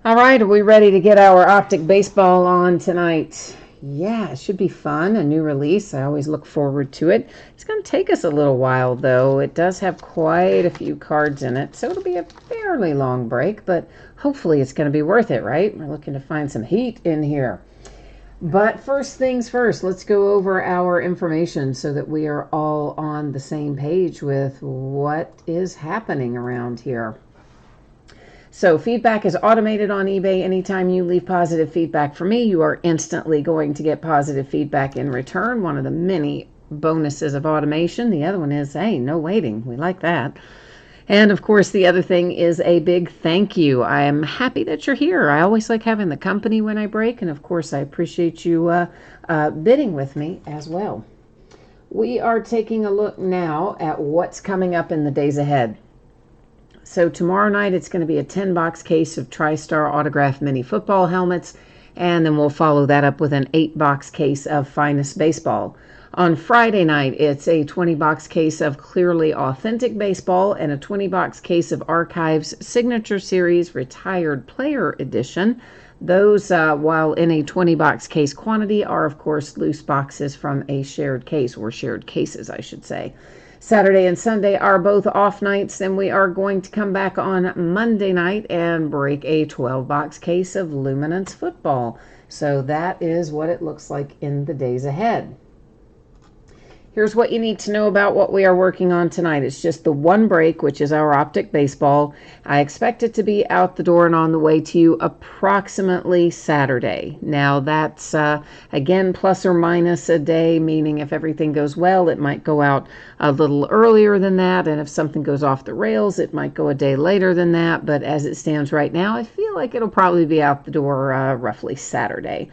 All right, are we ready to get our Optic Baseball on tonight? Yeah, it should be fun. A new release. I always look forward to it. It's going to take us a little while, though. It does have quite a few cards in it, so it'll be a fairly long break, but hopefully it's going to be worth it, right? We're looking to find some heat in here. But first things first, let's go over our information so that we are all on the same page with what is happening around here. So feedback is automated on eBay. Anytime you leave positive feedback for me, you are instantly going to get positive feedback in return. One of the many bonuses of automation. The other one is, hey, no waiting. We like that. And of course, the other thing is a big thank you. I am happy that you're here. I always like having the company when I break. And of course, I appreciate you bidding with me as well. We are taking a look now at what's coming up in the days ahead. So tomorrow night, it's going to be a 10-box case of TriStar autographed mini football helmets, and then we'll follow that up with an 8-box case of Finest Baseball. On Friday night, it's a 20-box case of Clearly Authentic Baseball and a 20-box case of Archives Signature Series Retired Player Edition. Those, while in a 20-box case quantity, are, of course, loose boxes from a shared case, or shared cases, I should say. Saturday and Sunday are both off nights, and we are going to come back on Monday night and break a 12-box case of Luminance football. So that is what it looks like in the days ahead. Here's what you need to know about what we are working on tonight. It's just the one break, which is our Optic Baseball. I expect it to be out the door and on the way to you approximately Saturday. Now, that's, again, plus or minus a day, meaning if everything goes well, it might go out a little earlier than that. And if something goes off the rails, it might go a day later than that. But as it stands right now, I feel like it'll probably be out the door roughly Saturday.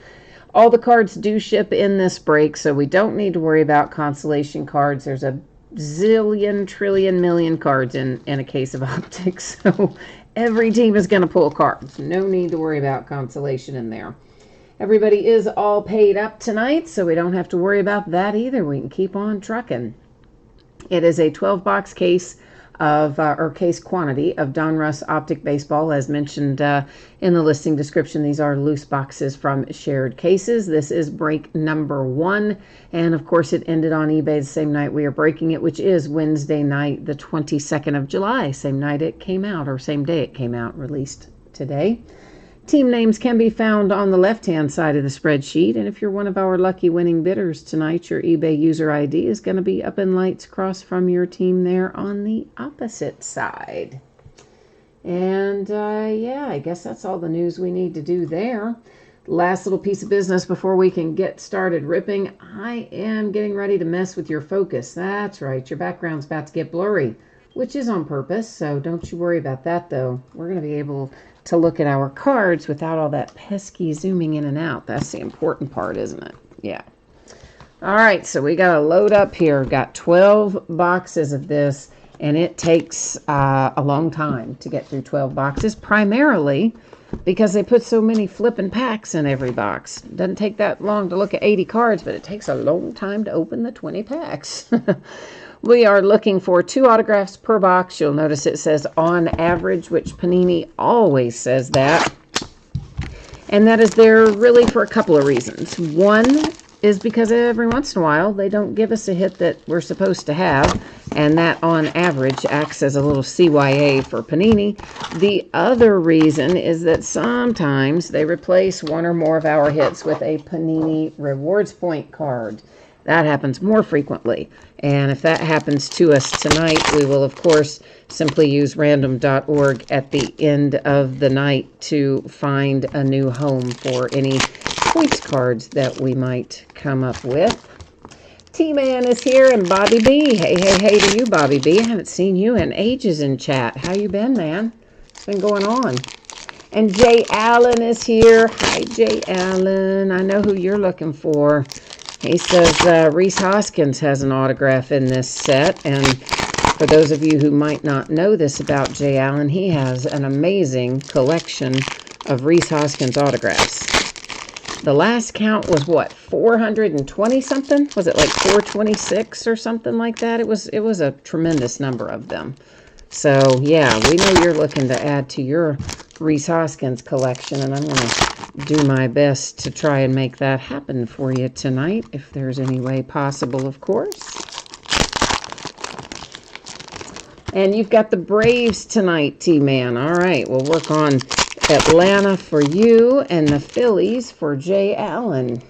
All the cards do ship in this break, so we don't need to worry about consolation cards. There's a zillion, trillion, million cards in a case of Optics, so every team is going to pull cards. No need to worry about consolation in there. Everybody is all paid up tonight, so we don't have to worry about that either. We can keep on trucking. It is a 12-box case of, or case quantity of Donruss Optic Baseball. As mentioned in the listing description, these are loose boxes from shared cases. This is break number 1. And of course, it ended on eBay the same night we are breaking it, which is Wednesday night, the 22nd of July. Same night it came out, or same day it came out, released today. Team names can be found on the left-hand side of the spreadsheet, and if you're one of our lucky winning bidders tonight, your eBay user ID is going to be up in lights across from your team there on the opposite side. And yeah, I guess that's all the news we need to do there. Last little piece of business before we can get started ripping. I am getting ready to mess with your focus. That's right, your background's about to get blurry, which is on purpose, so don't you worry about that, though. We're going to be able to look at our cards without all that pesky zooming in and out. That's the important part, isn't it? Yeah. All right, so we got to load up here. Got 12 boxes of this, and it takes a long time to get through 12 boxes, primarily because they put so many flipping packs in every box. It doesn't take that long to look at 80 cards, but it takes a long time to open the 20 packs. We are looking for 2 autographs per box. You'll notice it says on average, which Panini always says that. And that is there really for a couple of reasons. One is because every once in a while they don't give us a hit that we're supposed to have, and that on average acts as a little CYA for Panini. The other reason is that sometimes they replace one or more of our hits with a Panini Rewards Point card. That happens more frequently. And if that happens to us tonight, we will, of course, simply use random.org at the end of the night to find a new home for any points cards that we might come up with. T-Man is here and Bobby B. Hey, hey, hey to you, Bobby B. I haven't seen you in ages in chat. How you been, man? What's been going on? And Jay Allen is here. Hi, Jay Allen. I know who you're looking for. He says Rhys Hoskins has an autograph in this set, and for those of you who might not know this about Jay Allen, he has an amazing collection of Rhys Hoskins autographs. The last count was what, 420 something? Was it like 426 or something like that? It was a tremendous number of them. So yeah, we know you're looking to add to your Rhys Hoskins collection, and I'm going to do my best to try and make that happen for you tonight, if there's any way possible, of course. And you've got the Braves tonight, T-Man. All right, we'll work on Atlanta for you and the Phillies for Jay Allen.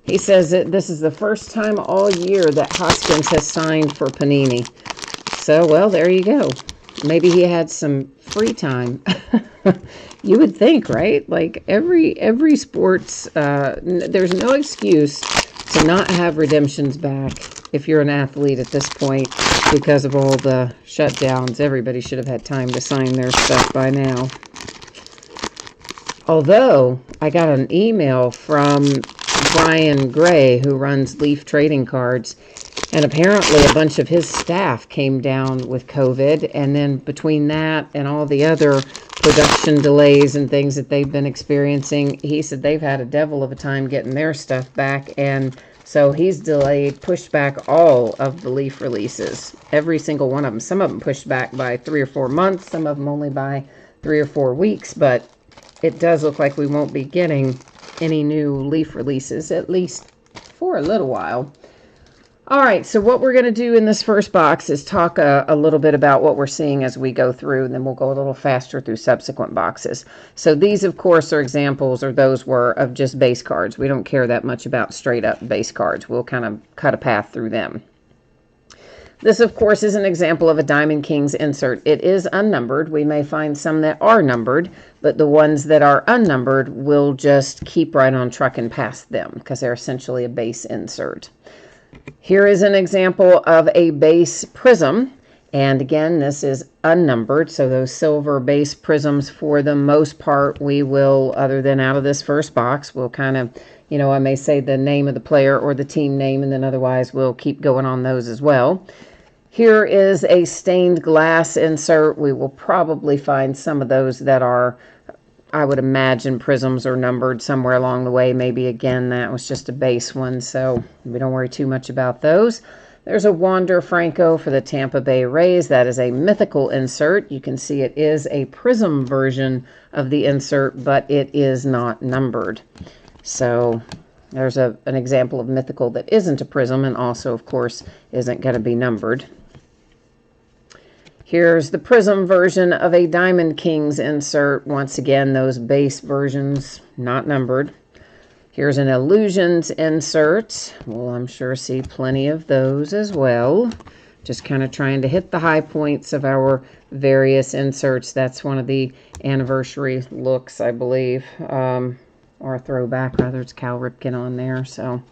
He says that this is the first time all year that Hoskins has signed for Panini. So, well, there you go. Maybe he had some free time. You would think, right? Like every sports, there's no excuse to not have redemptions back if you're an athlete at this point because of all the shutdowns. Everybody should have had time to sign their stuff by now. Although, I got an email from Brian Gray, who runs Leaf Trading Cards, and apparently a bunch of his staff came down with COVID, and then between that and all the other production delays and things that they've been experiencing, he said they've had a devil of a time getting their stuff back, and so he's pushed back all of the Leaf releases, every single one of them. Some of them pushed back by 3 or 4 months, some of them only by 3 or 4 weeks, but it does look like we won't be getting any new Leaf releases, at least for a little while. All right, so what we're going to do in this first box is talk a little bit about what we're seeing as we go through, and then we'll go a little faster through subsequent boxes. So these, of course, are examples, or those were, of just base cards. We don't care that much about straight-up base cards. We'll kind of cut a path through them. This, of course, is an example of a Diamond Kings insert. It is unnumbered. We may find some that are numbered, but the ones that are unnumbered will just keep right on trucking past them because they're essentially a base insert. Here is an example of a base prism, and again, this is unnumbered, so those silver base prisms, for the most part, we will, other than out of this first box, we'll kind of, I may say the name of the player or the team name, and then otherwise we'll keep going on those as well. Here is a stained glass insert. We will probably find some of those that are, I would imagine, prisms are numbered somewhere along the way. Maybe, again, that was just a base one, so we don't worry too much about those. There's a Wander Franco for the Tampa Bay Rays. That is a mythical insert. You can see it is a prism version of the insert, but it is not numbered. So there's an example of mythical that isn't a prism and also, of course, isn't going to be numbered. Here's the prism version of a Diamond Kings insert. Once again, those base versions, not numbered. Here's an Illusions insert. We'll, I'm sure, see plenty of those as well. Just kind of trying to hit the high points of our various inserts. That's one of the anniversary looks, I believe. Or a throwback, rather. It's Cal Ripken on there. So,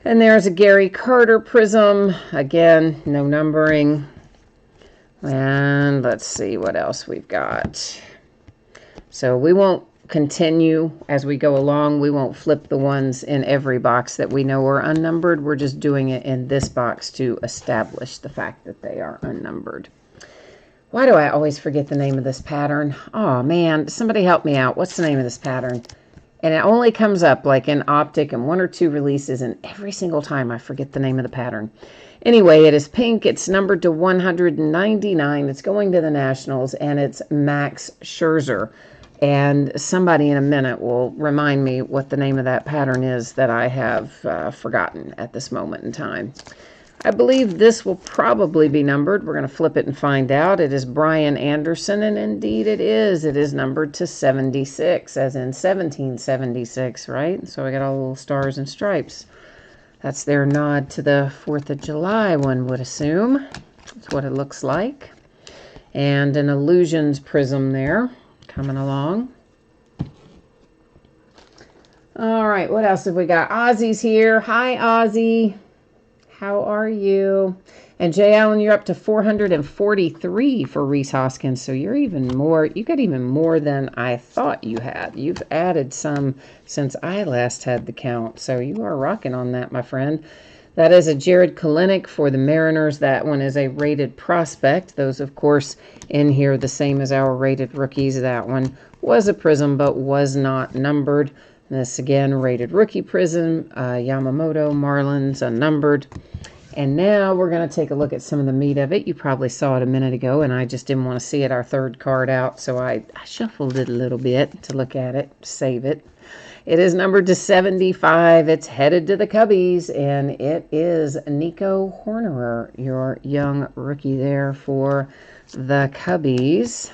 and there's a Gary Carter prism. Again, no numbering. And let's see what else we've got. So we won't continue as we go along. We won't flip the ones in every box that we know are unnumbered. We're just doing it in this box to establish the fact that they are unnumbered. Why do I always forget the name of this pattern? Oh, man, somebody help me out. What's the name of this pattern? And it only comes up like in Optic and 1 or 2 releases, and every single time I forget the name of the pattern. Anyway, it is pink. It's numbered to 199. It's going to the Nationals, and it's Max Scherzer. And somebody in a minute will remind me what the name of that pattern is that I have forgotten at this moment in time. I believe this will probably be numbered. We're going to flip it and find out. It is Brian Anderson, and indeed it is. It is numbered to 76, as in 1776, right? So I got all the little stars and stripes. That's their nod to the 4th of July, one would assume. That's what it looks like. And an Illusions prism there coming along. All right, what else have we got? Ozzy's here. Hi, Ozzy. How are you? And Jay Allen, you're up to 443 for Rhys Hoskins, so you're even more. You got even more than I thought you had. You've added some since I last had the count, so you are rocking on that, my friend. That is a Jared Kelenic for the Mariners. That one is a rated prospect. Those, of course, in here the same as our rated rookies. That one was a prism but was not numbered. This, again, rated rookie prism. Yamamoto, Marlins, unnumbered. And now we're going to take a look at some of the meat of it. You probably saw it a minute ago, and I just didn't want to see it, our third card out, so I shuffled it a little bit to look at it, save it. It is numbered to 75. It's headed to the Cubbies, and it is Nico Hornerer, your young rookie there for the Cubbies.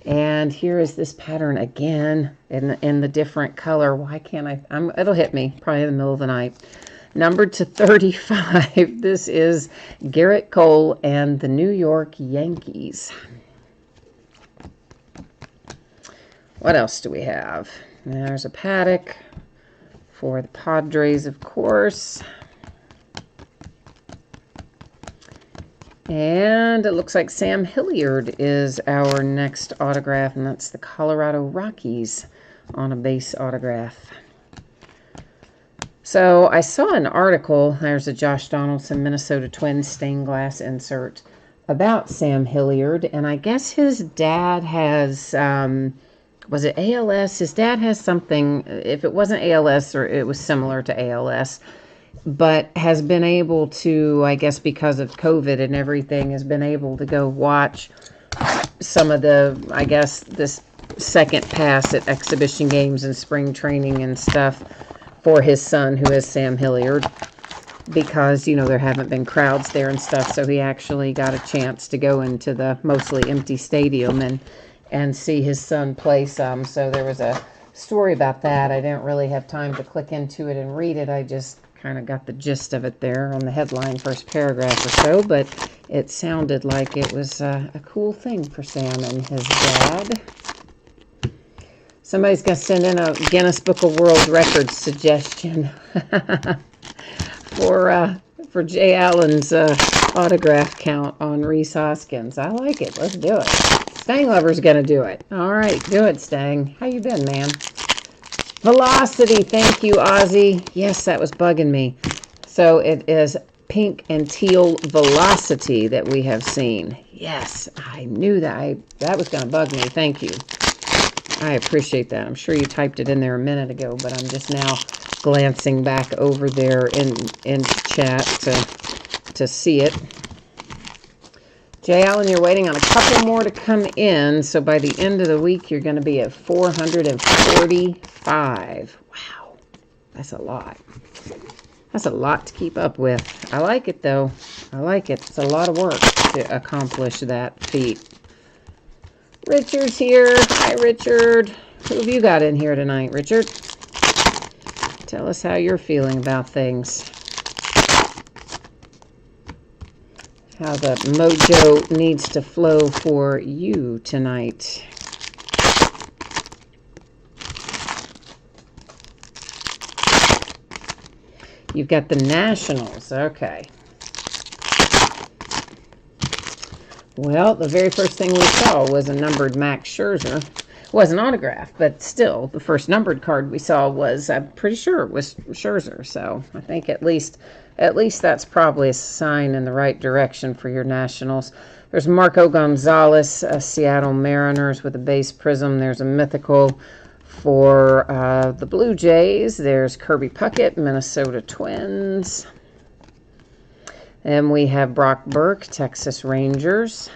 And here is this pattern again in the different color. Why can't I? It'll hit me probably in the middle of the night. Numbered to 35. This is Garrett Cole and the New York Yankees. What else do we have? There's a Paddock for the Padres, of course. And it looks like Sam Hilliard is our next autograph, and that's the Colorado Rockies on a base autograph. So I saw an article, there's a Josh Donaldson Minnesota Twins stained glass insert about Sam Hilliard, and I guess his dad has, was it ALS? His dad has something, if it wasn't ALS or it was similar to ALS, but has been able to, I guess because of COVID and everything, has been able to go watch some of the, I guess, this second pass at exhibition games and spring training and stuff for his son, who is Sam Hilliard, because, you know, there haven't been crowds there and stuff, so he actually got a chance to go into the mostly empty stadium and see his son play some. So there was a story about that. I didn't really have time to click into it and read it. I just kind of got the gist of it there on the headline, first paragraph or so, but it sounded like it was a cool thing for Sam and his dad. Somebody's going to send in a Guinness Book of World Records suggestion for Jay Allen's autograph count on Rhys Hoskins. I like it. Let's do it. Stang Lover's going to do it. All right, do it, Stang. How you been, man? Velocity, thank you, Ozzy. Yes, that was bugging me. So it is pink and teal Velocity that we have seen. Yes, I knew that. That was going to bug me. Thank you. I appreciate that. I'm sure you typed it in there a minute ago, but I'm just now glancing back over there in chat to see it. Jay Allen, you're waiting on a couple more to come in, so by the end of the week, you're going to be at 445. Wow, that's a lot. That's a lot to keep up with. I like it, though. I like it. It's a lot of work to accomplish that feat. Richard's here. Hi, Richard. Who have you got in here tonight, Richard? Tell us how you're feeling about things. How the mojo needs to flow for you tonight. You've got the Nationals. Okay. Well, the very first thing we saw was a numbered Max Scherzer. It wasn't autographed, but still, the first numbered card we saw was, I'm pretty sure it was Scherzer. So I think at least that's probably a sign in the right direction for your Nationals. There's Marco Gonzalez, Seattle Mariners with a base prism. There's a mythical for the Blue Jays. There's Kirby Puckett, Minnesota Twins. And we have Brock Burke, Texas Rangers,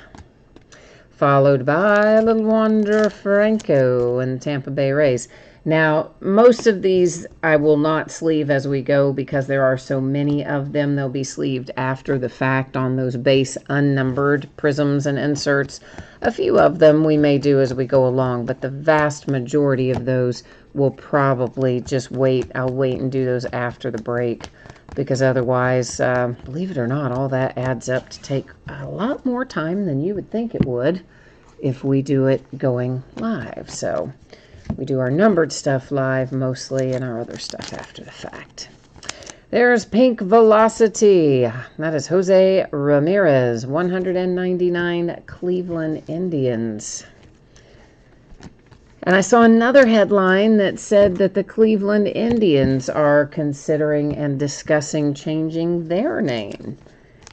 followed by Little Wander Franco and Tampa Bay Rays. Now, most of these I will not sleeve as we go because there are so many of them. They'll be sleeved after the fact on those base unnumbered prisms and inserts. A few of them we may do as we go along, but the vast majority of those will probably just wait. I'll wait and do those after the break, because otherwise, believe it or not, all that adds up to take a lot more time than you would think it would if we do it going live. So we do our numbered stuff live mostly and our other stuff after the fact. There's Pink Velocity. That is Jose Ramirez, 199 Cleveland Indians. And I saw another headline that said that the Cleveland Indians are considering and discussing changing their name,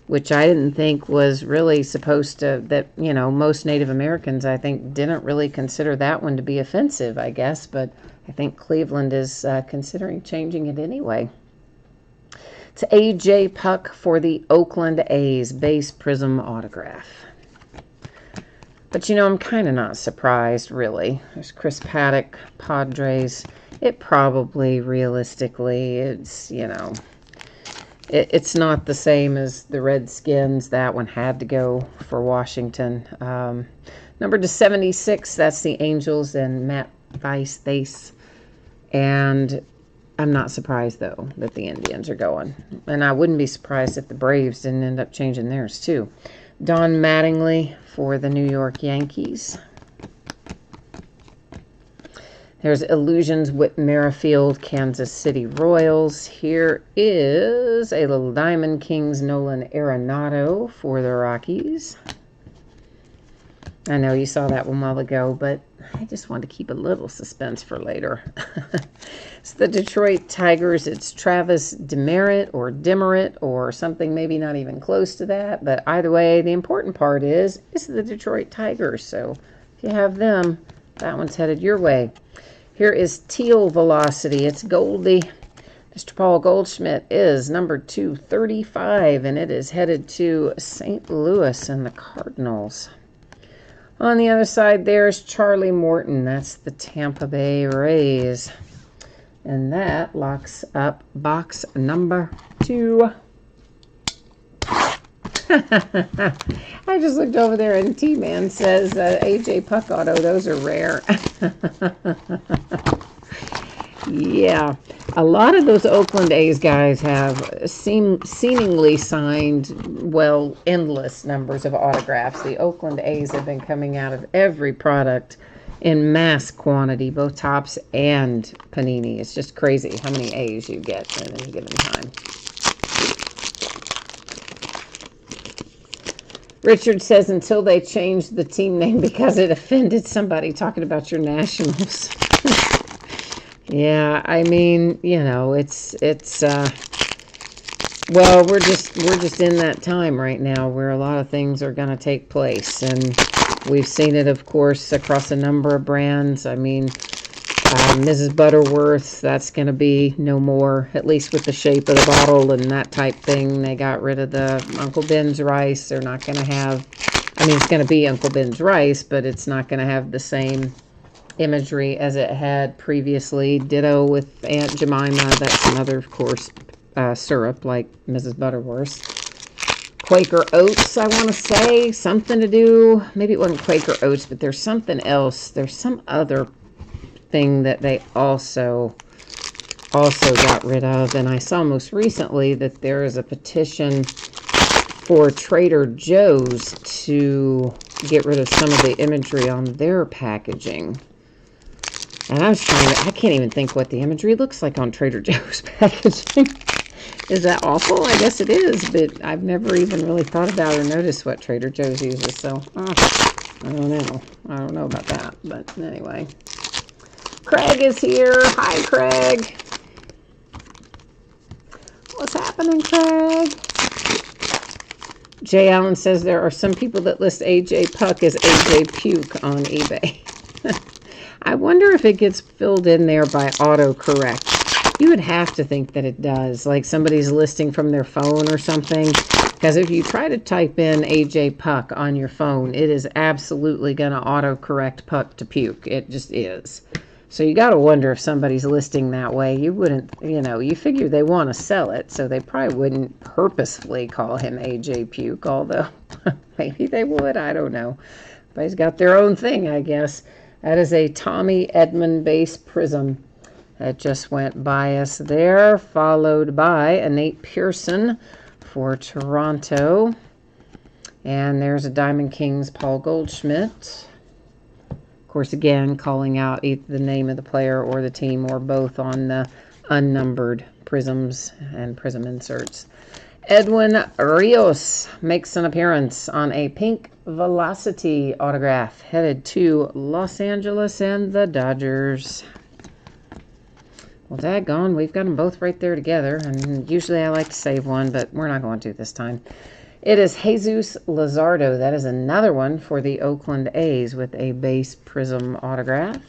which I didn't think was really supposed to, that, you know, most Native Americans, I think, didn't really consider that one to be offensive, I guess, but I think Cleveland is considering changing it anyway. It's A.J. Puck for the Oakland A's, base prism autograph. But, you know, I'm kind of not surprised, really. There's Chris Paddock, Padres. It probably, realistically, it's, you know, it's not the same as the Redskins. That one had to go for Washington. Number to 76, that's the Angels and Matt Thaiss. And I'm not surprised, though, that the Indians are going. And I wouldn't be surprised if the Braves didn't end up changing theirs, too. Don Mattingly for the New York Yankees. There's Illusions Whit Merrifield, Kansas City Royals. Here is a little Diamond Kings Nolan Arenado for the Rockies. I know you saw that one a while ago, but I just wanted to keep a little suspense for later. It's the Detroit Tigers. It's Travis Demeritte or something maybe not even close to that. But either way, the important part is the Detroit Tigers. So if you have them, that one's headed your way. Here is Teal Velocity. It's Goldie. Mr. Paul Goldschmidt is number 235, and it is headed to St. Louis and the Cardinals. On the other side, there's Charlie Morton. That's the Tampa Bay Rays. And that locks up box number 2. I just looked over there and T-Man says A.J. Puck auto, those are rare. Yeah, a lot of those Oakland A's guys have seemingly signed, well, endless numbers of autographs. The Oakland A's have been coming out of every product in mass quantity, both Topps and Panini. It's just crazy how many A's you get at any given time. Richard says until they changed the team name because it offended somebody talking about your Nationals. Yeah, I mean, you know, it's well, we're just in that time right now where a lot of things are going to take place, and we've seen it, of course, across a number of brands. I mean, Mrs. Butterworth, that's going to be no more, at least with the shape of the bottle and that type thing. They got rid of the Uncle Ben's rice. They're not going to have, I mean, it's going to be Uncle Ben's rice, but it's not going to have the same imagery as it had previously. Ditto with Aunt Jemima. That's another, of course, syrup like Mrs. Butterworth's. Quaker Oats, I want to say, something to do, maybe it wasn't Quaker Oats, but there's something else. There's some other thing that they also got rid of, and I saw most recently that there is a petition for Trader Joe's to get rid of some of the imagery on their packaging. And I can't even think what the imagery looks like on Trader Joe's packaging. Is that awful? I guess it is, but I've never even really thought about or noticed what Trader Joe's uses, so I don't know. I don't know about that, but anyway. Craig is here. Hi, Craig. What's happening, Craig? Jay Allen says there are some people that list A.J. Puck as A.J. Puke on eBay. I wonder if it gets filled in there by autocorrect. You would have to think that it does, like somebody's listing from their phone or something. Because if you try to type in A.J. Puck on your phone, it is absolutely going to autocorrect Puck to Puke. It just is. So you got to wonder if somebody's listing that way. You wouldn't, you know, you figure they want to sell it, so they probably wouldn't purposefully call him A.J. Puke, although maybe they would. I don't know. Everybody's got their own thing, I guess. That is a Tommy Edman base prism that just went by us there, followed by a Nate Pearson for Toronto. And there's a Diamond Kings Paul Goldschmidt. Of course, again, calling out either the name of the player or the team or both on the unnumbered prisms and prism inserts. Edwin Rios makes an appearance on a pink Velocity autograph headed to Los Angeles and the Dodgers. Well, daggone, we've got them both right there together, and usually I like to save one, but we're not going to this time. It is Jesus Luzardo. That is another one for the Oakland A's with a base prism autograph.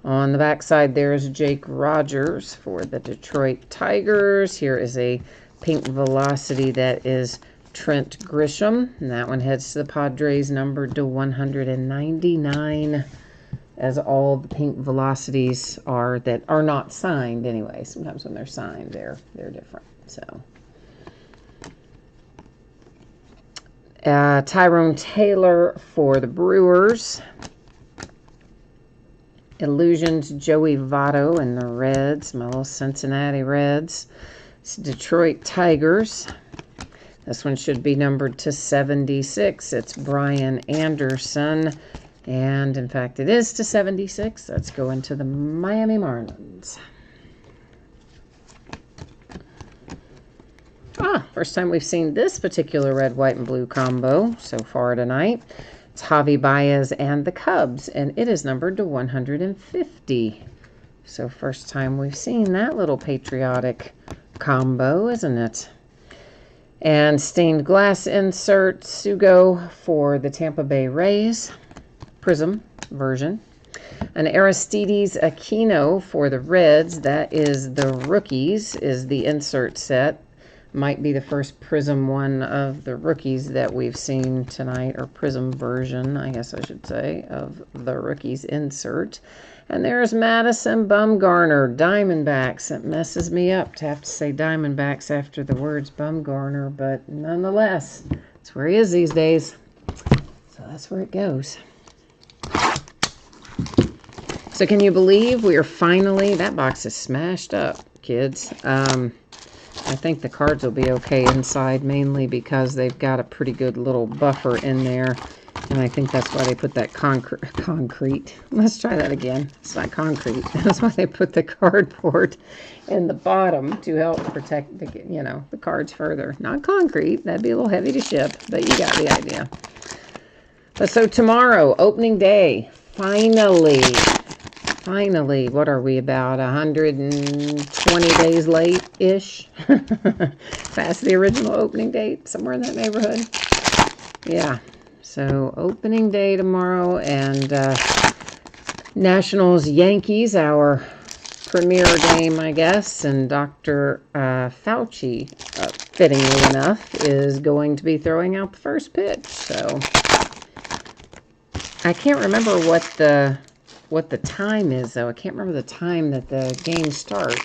On the back side, there is Jake Rogers for the Detroit Tigers. Here is a pink Velocity that is Trent Grisham. And that one heads to the Padres, numbered to 199, as all the pink Velocities are that are not signed anyway. Sometimes when they're signed, they're different. So Tyrone Taylor for the Brewers. Illusions, Joey Votto and the Reds, my little Cincinnati Reds. It's Detroit Tigers. This one should be numbered to 76. It's Brian Anderson. And, in fact, it is to 76. Let's go into the Miami Marlins. First time we've seen this particular red, white, and blue combo so far tonight. It's Javi Baez and the Cubs, and it is numbered to 150. So first time we've seen that little patriotic combo, isn't it? And stained glass insert, Sugo for the Tampa Bay Rays, Prism version. An Aristides Aquino for the Reds, that is the Rookies, is the insert set. Might be the first Prism one of the Rookies that we've seen tonight, or Prism version, I guess I should say, of the Rookies insert. And there's Madison Bumgarner, Diamondbacks. It messes me up to have to say Diamondbacks after the words Bumgarner, but nonetheless, that's where he is these days. So that's where it goes. So can you believe we are finally, that box is smashed up, kids. I think the cards will be okay inside, mainly because they've got a pretty good little buffer in there. And I think that's why they put that concrete. Let's try that again. It's not concrete. That's why they put the cardboard in the bottom to help protect the cards further. Not concrete. That'd be a little heavy to ship, but you got the idea. But so tomorrow, opening day, finally, what are we, about 120 days late-ish? Past the original opening date, somewhere in that neighborhood. Yeah, so opening day tomorrow, and Nationals-Yankees, our premier game, I guess, and Dr. Fauci, fittingly enough, is going to be throwing out the first pitch. So I can't remember what the time is, though. I can't remember the time that the game starts.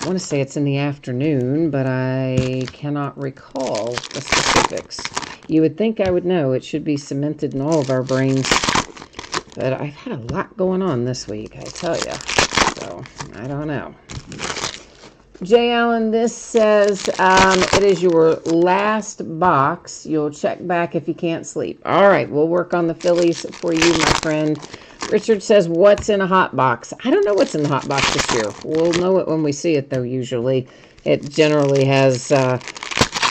I want to say it's in the afternoon, but I cannot recall the specifics. You would think I would know. It should be cemented in all of our brains. But I've had a lot going on this week, I tell you. So, I don't know. Jay Allen, this says, it is your last box. You'll check back if you can't sleep. All right, we'll work on the Phillies for you, my friend. Richard says, what's in a hot box? I don't know what's in the hot box this year. We'll know it when we see it, though, usually. It generally has a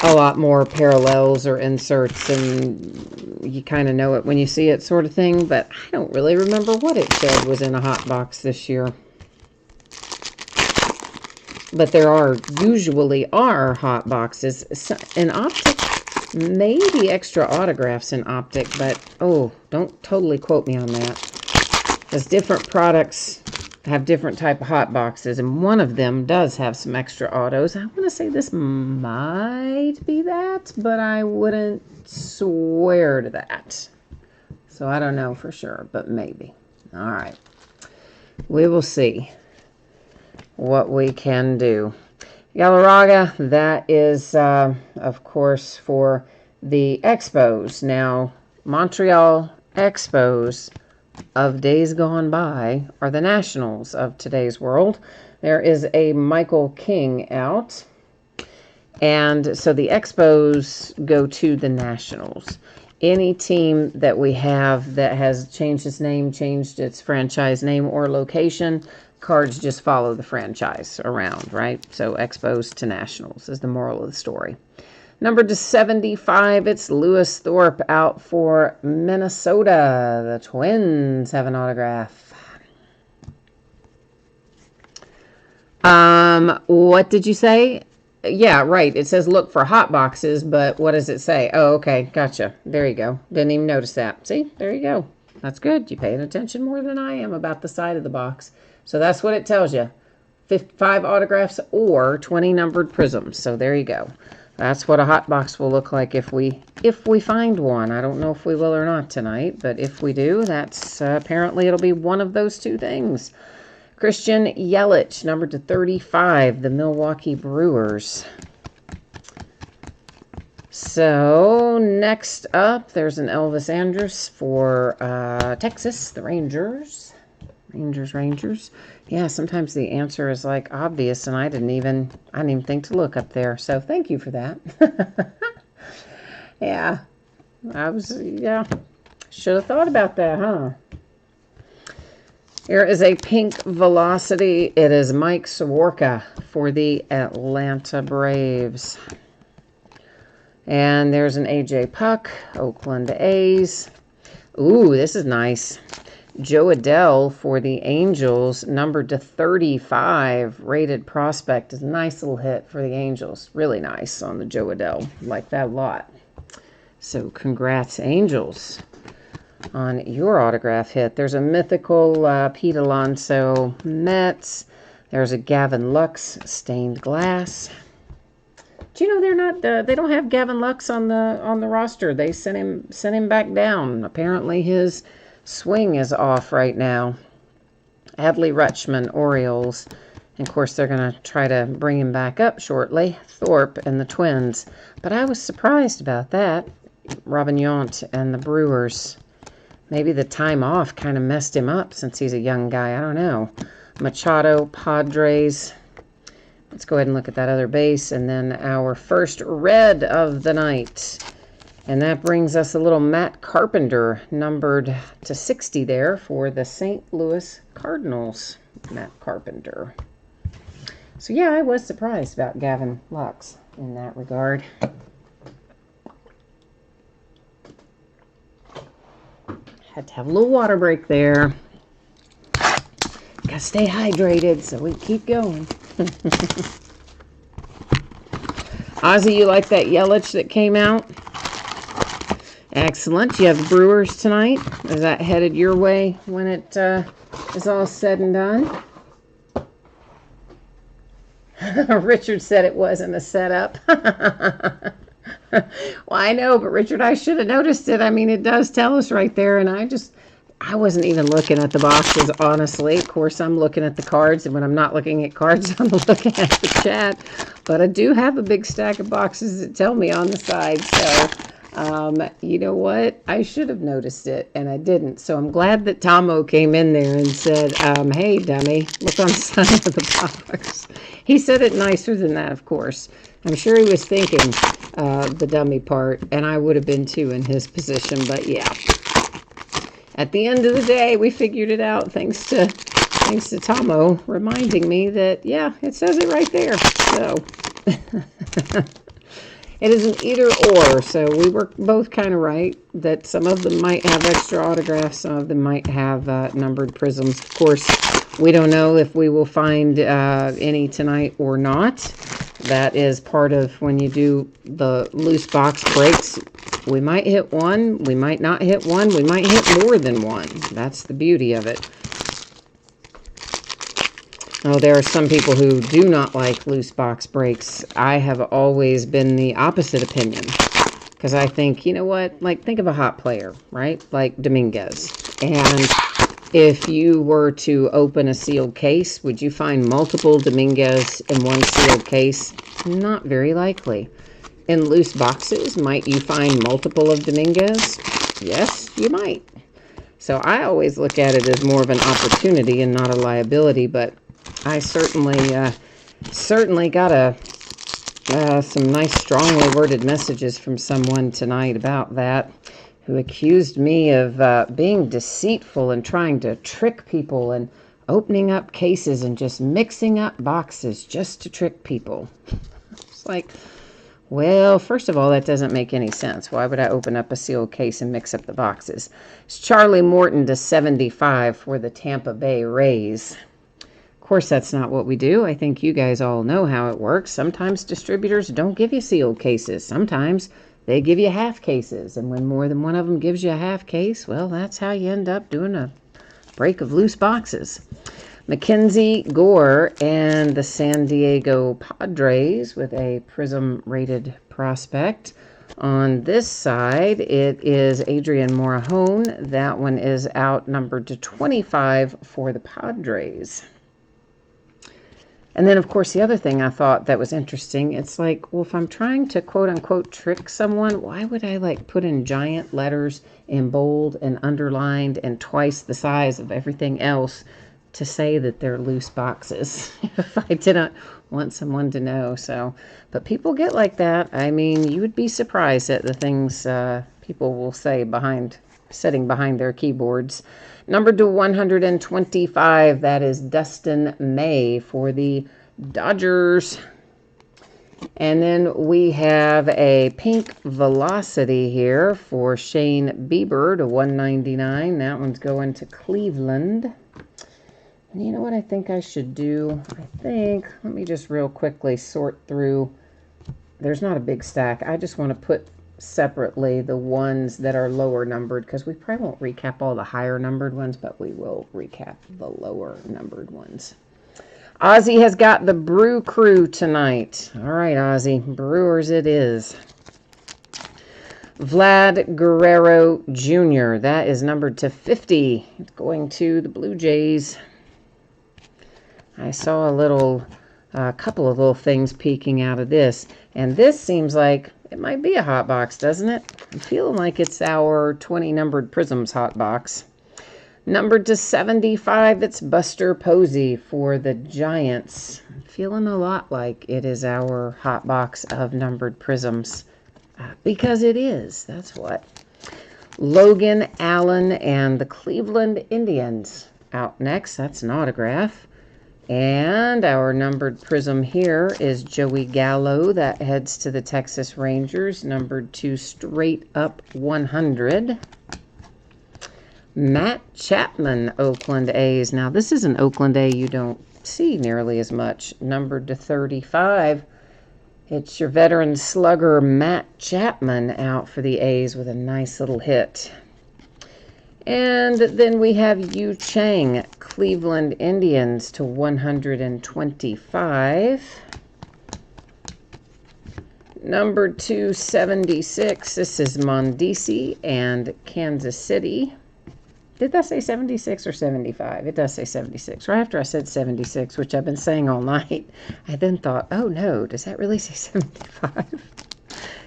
lot more parallels or inserts, and you kind of know it when you see it, sort of thing. But I don't really remember what it said was in a hot box this year. But there usually are hot boxes. In Optic, maybe extra autographs in Optic, but, don't totally quote me on that. Because different products have different type of hot boxes, and one of them does have some extra autos. I want to say this might be that, but I wouldn't swear to that. So I don't know for sure, but maybe. All right. We will see what we can do. Galarraga, that is, of course, for the Expos. Now, Montreal Expos of days gone by are the Nationals of today's world. There is a Michael King out. And so the Expos go to the Nationals. Any team that we have that has changed its name, changed its franchise name or location, cards just follow the franchise around, right? So Expos to Nationals is the moral of the story. Number to 75, it's Lewis Thorpe out for Minnesota. The Twins have an autograph. What did you say? Yeah, right. It says look for hot boxes, but what does it say? Oh, okay. Gotcha. There you go. Didn't even notice that. See? There you go. That's good. You're paying attention more than I am about the side of the box. So that's what it tells you. 5 autographs or 20 numbered prisms. So there you go. That's what a hot box will look like if we find one. I don't know if we will or not tonight, but if we do, that's apparently it'll be one of those two things. Christian Yelich, numbered to 35, the Milwaukee Brewers. So next up, there's an Elvis Andrus for Texas, the Rangers. Rangers. Yeah, sometimes the answer is like obvious, and I didn't even think to look up there. So thank you for that. Yeah, should have thought about that, huh? Here is a pink Velocity. It is Mike Soroka for the Atlanta Braves. And there's an AJ Puck, Oakland A's. Ooh, this is nice. Joe Adell for the Angels, numbered to 35, rated prospect. Is a nice little hit for the Angels. Really nice on the Joe Adell. Like that a lot. So congrats, Angels, on your autograph hit. There's a mythical Pete Alonso Mets. There's a Gavin Lux stained glass. Do you know they're not? They don't have Gavin Lux on the roster. They sent him back down. Apparently his swing is off right now. Adley Rutschman, Orioles. And of course, they're going to try to bring him back up shortly. Thorpe and the Twins. But I was surprised about that. Robin Yount and the Brewers. Maybe the time off kind of messed him up since he's a young guy. I don't know. Machado, Padres. Let's go ahead and look at that other base. And then our first red of the night. And that brings us a little Matt Carpenter, numbered to 60 there for the St. Louis Cardinals. Matt Carpenter. So yeah, I was surprised about Gavin Lux in that regard. Had to have a little water break there. Gotta stay hydrated so we keep going. Ozzy, you like that Yelich that came out? Excellent. You have the Brewers tonight. Is that headed your way when it is all said and done? Richard said it wasn't a setup. Well, I know, but Richard, I should have noticed it. I mean, it does tell us right there, and I wasn't even looking at the boxes, honestly. Of course, I'm looking at the cards, and when I'm not looking at cards, I'm looking at the chat. But I do have a big stack of boxes that tell me on the side, so you know what? I should have noticed it, and I didn't. So I'm glad that Tomo came in there and said, hey, dummy, look on the side of the box. He said it nicer than that, of course. I'm sure he was thinking the dummy part, and I would have been too in his position, but yeah. At the end of the day, we figured it out thanks to Tomo reminding me that, yeah, it says it right there. So it is an either or, so we were both kind of right that some of them might have extra autographs, some of them might have numbered prisms. Of course, we don't know if we will find any tonight or not. That is part of when you do the loose box breaks. We might hit one, we might not hit one, we might hit more than one. That's the beauty of it. Oh, there are some people who do not like loose box breaks. I have always been the opposite opinion. Because I think, you know what, like think of a hot player, right? Like Dominguez. And if you were to open a sealed case, would you find multiple Dominguez in one sealed case? Not very likely. In loose boxes, might you find multiple of Dominguez? Yes, you might. So I always look at it as more of an opportunity and not a liability, but I certainly got some nice strongly worded messages from someone tonight about that, who accused me of being deceitful and trying to trick people and opening up cases and just mixing up boxes just to trick people. It's like, well, first of all, that doesn't make any sense. Why would I open up a sealed case and mix up the boxes? It's Charlie Morton to 75 for the Tampa Bay Rays. Of course, that's not what we do. I think you guys all know how it works. Sometimes distributors don't give you sealed cases. Sometimes they give you half cases. And when more than one of them gives you a half case, well, that's how you end up doing a break of loose boxes. Mackenzie Gore and the San Diego Padres with a Prism rated prospect. On this side, it is Adrian Morejon. That one is outnumbered to 25 for the Padres. And then, of course, the other thing I thought that was interesting, it's like, well, if I'm trying to quote-unquote trick someone, why would I, like, put in giant letters in bold and underlined and twice the size of everything else to say that they're loose boxes if I didn't want someone to know? So, but people get like that. I mean, you would be surprised at the things people will say sitting behind their keyboards. Numbered to 125, that is Dustin May for the Dodgers. And then we have a pink Velocity here for Shane Bieber to 199. That one's going to Cleveland. And you know what I think I should do? Let me just real quickly sort through. There's not a big stack. I just want to put separately the ones that are lower numbered, because we probably won't recap all the higher numbered ones, but we will recap the lower numbered ones. Ozzy has got the Brew Crew tonight. All right, Ozzy, Brewers it is. Vlad Guerrero Jr., that is numbered to 50. It's going to the Blue Jays. I saw a couple of little things peeking out of this, and this seems like it might be a hot box, doesn't it? I'm feeling like it's our 20 numbered Prisms hot box. Numbered to 75, it's Buster Posey for the Giants. I'm feeling a lot like it is our hot box of numbered Prisms. Because it is, that's what. Logan Allen and the Cleveland Indians out next. That's an autograph. And our numbered Prism here is Joey Gallo. That heads to the Texas Rangers, numbered to straight up 100. Matt Chapman, Oakland A's. Now, this is an Oakland A you don't see nearly as much. Numbered to 35. It's your veteran slugger, Matt Chapman, out for the A's with a nice little hit. And then we have Yu Chang, Cleveland Indians to 125. Number 276, this is Mondesi and Kansas City. Did that say 76 or 75? It does say 76. Right after I said 76, which I've been saying all night, I then thought, oh no, does that really say 75?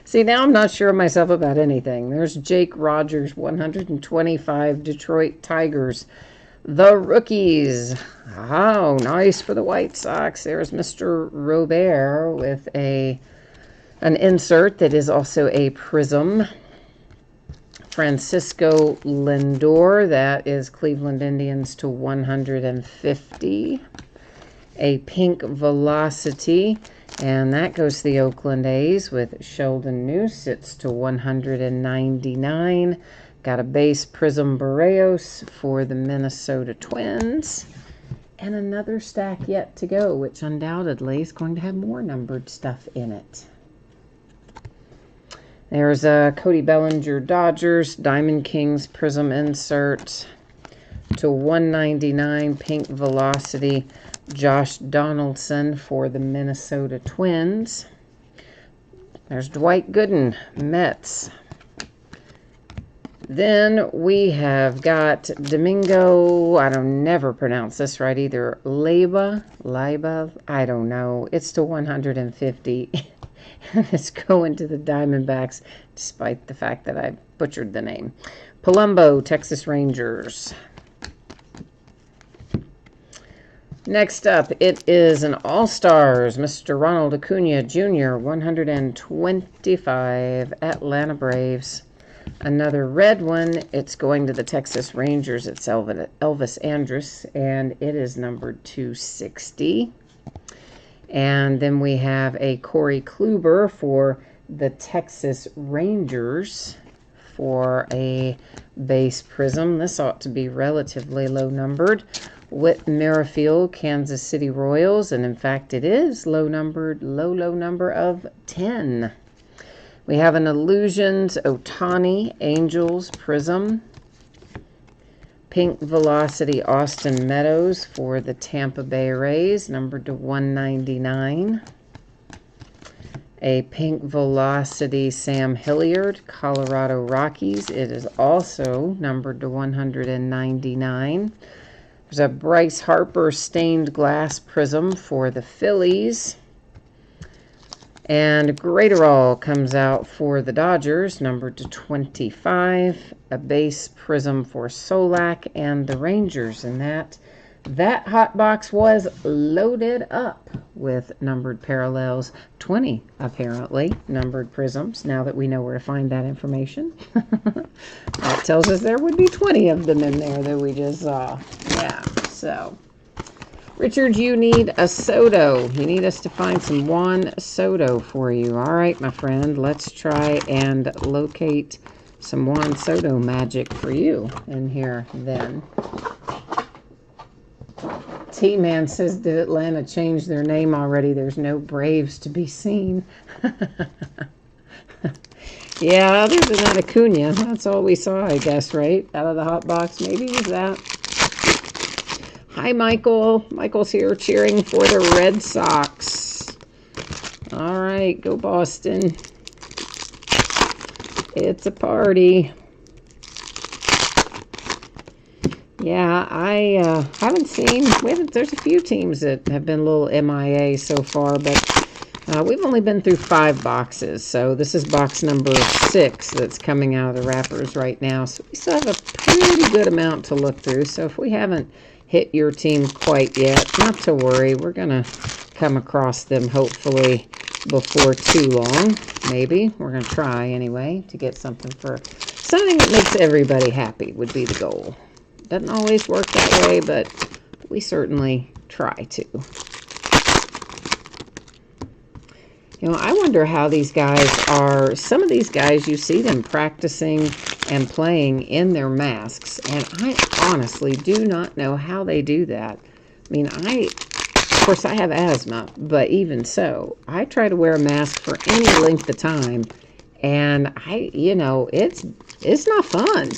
See, now I'm not sure of myself about anything. There's Jake Rogers, 125, Detroit Tigers. The rookies. Oh, nice for the White Sox. There's Mr. Robert with an insert that is also a Prism. Francisco Lindor, that is Cleveland Indians to 150. A pink Velocity, and that goes to the Oakland A's with Sheldon Neuse. It's to 199. Got a base Prism Barrios for the Minnesota Twins. And another stack yet to go, which undoubtedly is going to have more numbered stuff in it. There's a Cody Bellinger Dodgers, Diamond Kings Prism insert to 199, pink Velocity, Josh Donaldson for the Minnesota Twins. There's Dwight Gooden, Mets. Then we have got Domingo, I don't never pronounce this right either, Leiba, I don't know. It's to 150. And it's going to the Diamondbacks, despite the fact that I butchered the name. Palumbo, Texas Rangers. Next up, it is an All-Stars, Mr. Ronald Acuna Jr., 125, Atlanta Braves. Another red one, it's going to the Texas Rangers. It's Elvis Andrus, and it is numbered 260. And then we have a Corey Kluber for the Texas Rangers for a base Prism. This ought to be relatively low numbered. Whit Merrifield, Kansas City Royals, and in fact it is low number of 10. We have an Illusions Ohtani Angels Prism. Pink Velocity Austin Meadows for the Tampa Bay Rays, numbered to 199. A Pink Velocity Sam Hilliard, Colorado Rockies. It is also numbered to 199. There's a Bryce Harper Stained Glass Prism for the Phillies. And Graterol comes out for the Dodgers, numbered to 25. A base prism for Solak and the Rangers. And that hot box was loaded up with numbered parallels. 20, apparently, numbered prisms, now that we know where to find that information. That tells us there would be 20 of them in there that we just saw. Yeah, so... Richard, you need a Soto. You need us to find some Juan Soto for you. All right, my friend, let's try and locate some Juan Soto magic for you in here then. T-Man says, did Atlanta change their name already? There's no Braves to be seen. Yeah, other than that Acuna, that's all we saw, I guess, right? Out of the hot box, maybe was that. Hi, Michael. Michael's here cheering for the Red Sox. All right, go Boston. It's a party. Yeah, I haven't seen... there's a few teams that have been a little MIA so far, but we've only been through 5 boxes. So this is box number 6 that's coming out of the wrappers right now. So we still have a pretty good amount to look through. So if we haven't hit your team quite yet, not to worry. We're going to come across them hopefully before too long. Maybe. We're going to try anyway to get something that makes everybody happy would be the goal. Doesn't always work that way, but we certainly try to. You know, I wonder how these guys are. Some of these guys, you see them practicing and playing in their masks, and I honestly do not know how they do that. I mean, of course, I have asthma, but even so, I try to wear a mask for any length of time, and it's not fun.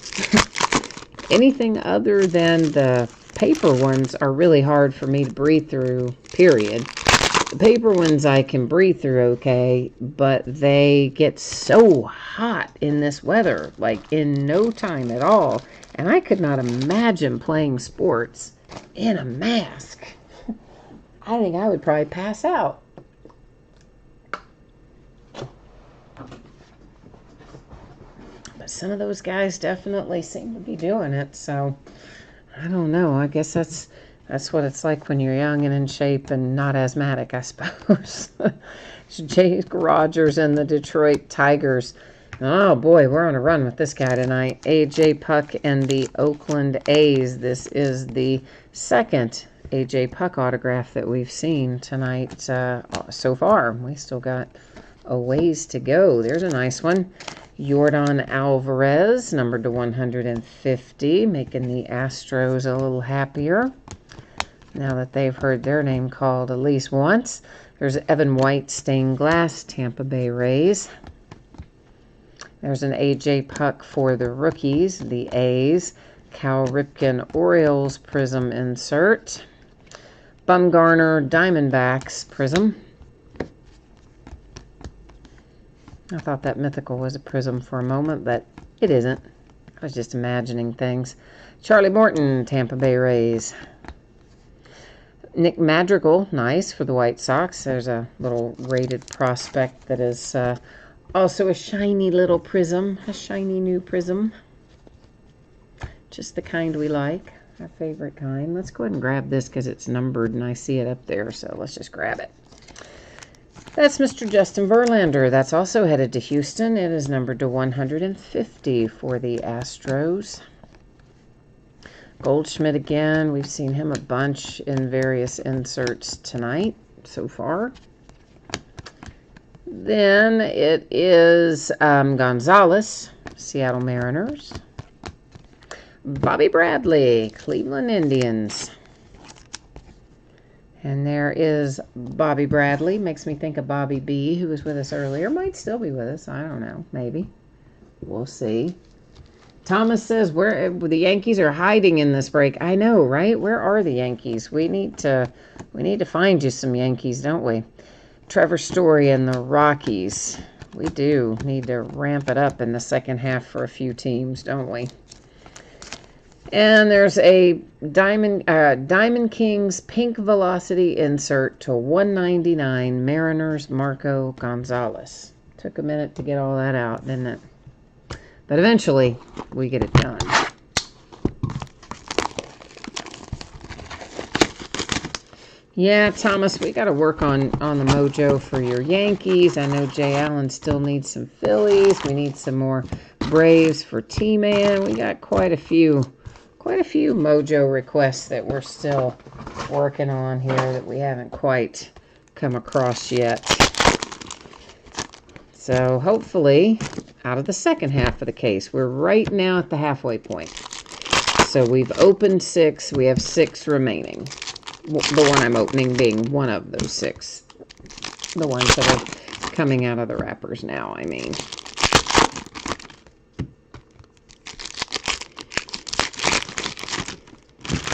Anything other than the paper ones are really hard for me to breathe through, period. The paper ones I can breathe through okay, but they get so hot in this weather, like in no time at all. And I could not imagine playing sports in a mask. I think I would probably pass out. But some of those guys definitely seem to be doing it, so I don't know. I guess that's what it's like when you're young and in shape and not asthmatic, I suppose. Jake Rogers and the Detroit Tigers. Oh, boy, we're on a run with this guy tonight. A.J. Puck and the Oakland A's. This is the second A.J. Puck autograph that we've seen tonight so far. We still got a ways to go. There's a nice one. Yordan Alvarez, numbered to 150, making the Astros a little happier now that they've heard their name called at least once. There's Evan White Stained Glass, Tampa Bay Rays. There's an A.J. Puck for the rookies, the A's. Cal Ripken Orioles Prism insert. Bumgarner Diamondbacks Prism. I thought that mythical was a prism for a moment, but it isn't. I was just imagining things. Charlie Morton, Tampa Bay Rays. Nick Madrigal, nice for the White Sox. There's a little rated prospect that is also a shiny little prism, a shiny new prism. Just the kind we like, our favorite kind. Let's go ahead and grab this because it's numbered and I see it up there, so let's just grab it. That's Mr. Justin Verlander. That's also headed to Houston. It is numbered to 150 for the Astros. Goldschmidt again. We've seen him a bunch in various inserts tonight so far. Then it is Gonzalez, Seattle Mariners. Bobby Bradley, Cleveland Indians. And there is Bobby Bradley. Makes me think of Bobby B, who was with us earlier. Might still be with us. I don't know. Maybe. We'll see. Thomas says, where the Yankees are hiding in this break. I know, right? Where are the Yankees? We need to find you some Yankees, don't we? Trevor Story and the Rockies. We do need to ramp it up in the second half for a few teams, don't we? And there's a Diamond Kings pink velocity insert to 199 Mariners Marco Gonzalez. Took a minute to get all that out, didn't it? But eventually, we get it done. Yeah, Thomas, we got to work on the mojo for your Yankees. I know Jay Allen still needs some Phillies. We need some more Braves for T-Man. We got quite a few mojo requests that we're still working on here that we haven't quite come across yet. So hopefully, out of the second half of the case, we're right now at the halfway point. So we've opened 6. We have 6 remaining. The one I'm opening being one of those 6. The ones that are coming out of the wrappers now, I mean.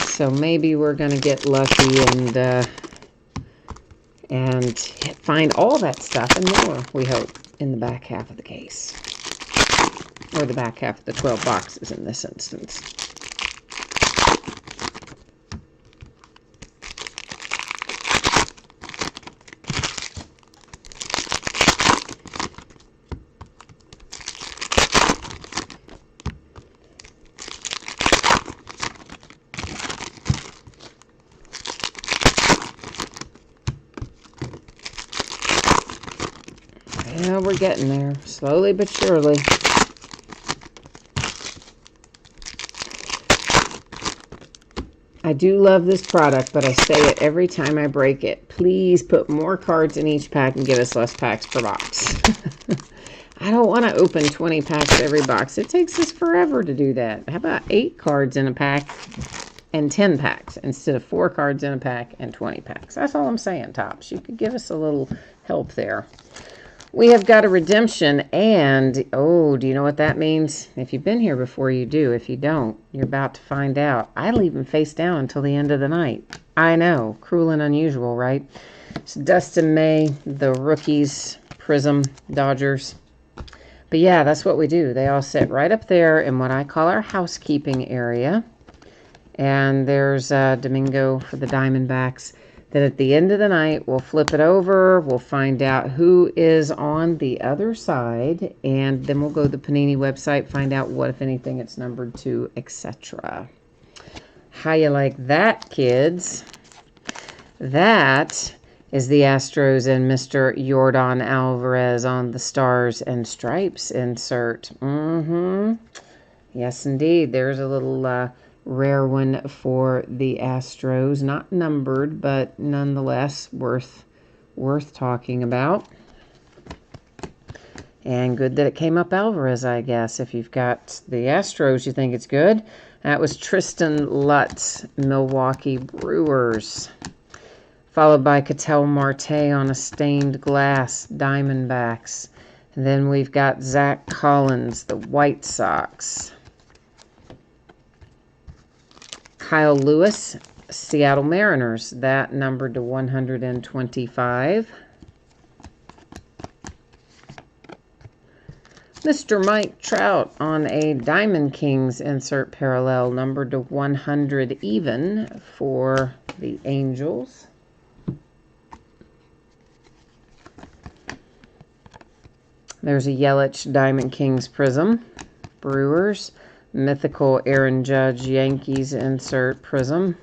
So maybe we're going to get lucky and find all that stuff and more, we hope, in the back half of the case. Or the back half of the 12 boxes in this instance. Yeah, we're getting there, slowly but surely. I do love this product, but I say it every time I break it. Please put more cards in each pack and give us less packs per box. I don't want to open 20 packs every box. It takes us forever to do that. How about 8 cards in a pack and 10 packs instead of 4 cards in a pack and 20 packs? That's all I'm saying, Tops. You could give us a little help there. We have got a redemption, and, oh, do you know what that means? If you've been here before, you do. If you don't, you're about to find out. I leave them face down until the end of the night. I know, cruel and unusual, right? It's Dustin May, the rookies, Prism, Dodgers. But yeah, that's what we do. They all sit right up there in what I call our housekeeping area. And there's Domingo for the Diamondbacks. Then at the end of the night, we'll flip it over. We'll find out who is on the other side. And then we'll go to the Panini website, find out what, if anything, it's numbered to, etc. How you like that, kids? That is the Astros and Mr. Yordan Alvarez on the Stars and Stripes insert. Yes, indeed. There's a little rare one for the Astros. Not numbered, but nonetheless worth talking about. And good that it came up Alvarez, I guess. If you've got the Astros, you think it's good. That was Tristan Lutz, Milwaukee Brewers. Followed by Ketel Marte on a stained glass, Diamondbacks. And then we've got Zach Collins, the White Sox. Kyle Lewis, Seattle Mariners. That numbered to 125. Mr. Mike Trout on a Diamond Kings insert parallel, numbered to 100 even for the Angels. There's a Yelich Diamond Kings Prism, Brewers. Mythical Aaron Judge Yankees insert Prism.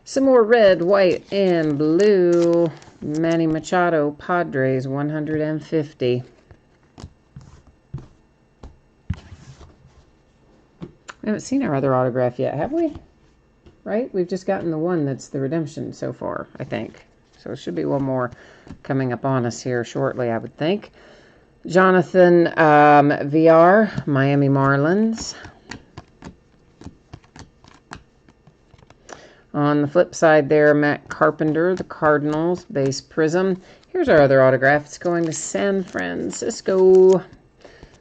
Some more red, white, and blue. Manny Machado Padres 150. We haven't seen our other autograph yet, have we? Right? We've just gotten the one that's the redemption so far, I think. So it should be one more coming up on us here shortly, I would think. Jonathan VR, Miami Marlins. On the flip side there, Matt Carpenter, the Cardinals, base prism. Here's our other autograph. It's going to San Francisco.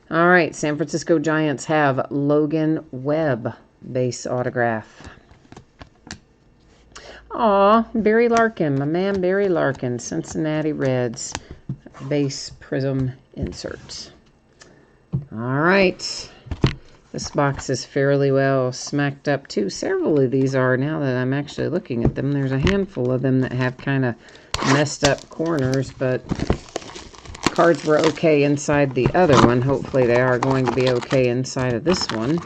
All right, San Francisco Giants have Logan Webb, base autograph. Aw, Barry Larkin, my man Barry Larkin, Cincinnati Reds, base prism insert. All right. This box is fairly well smacked up too. Several of these are, now that I'm actually looking at them. There's a handful of them that have kind of messed up corners, but cards were okay inside the other one. Hopefully they are going to be okay inside of this one.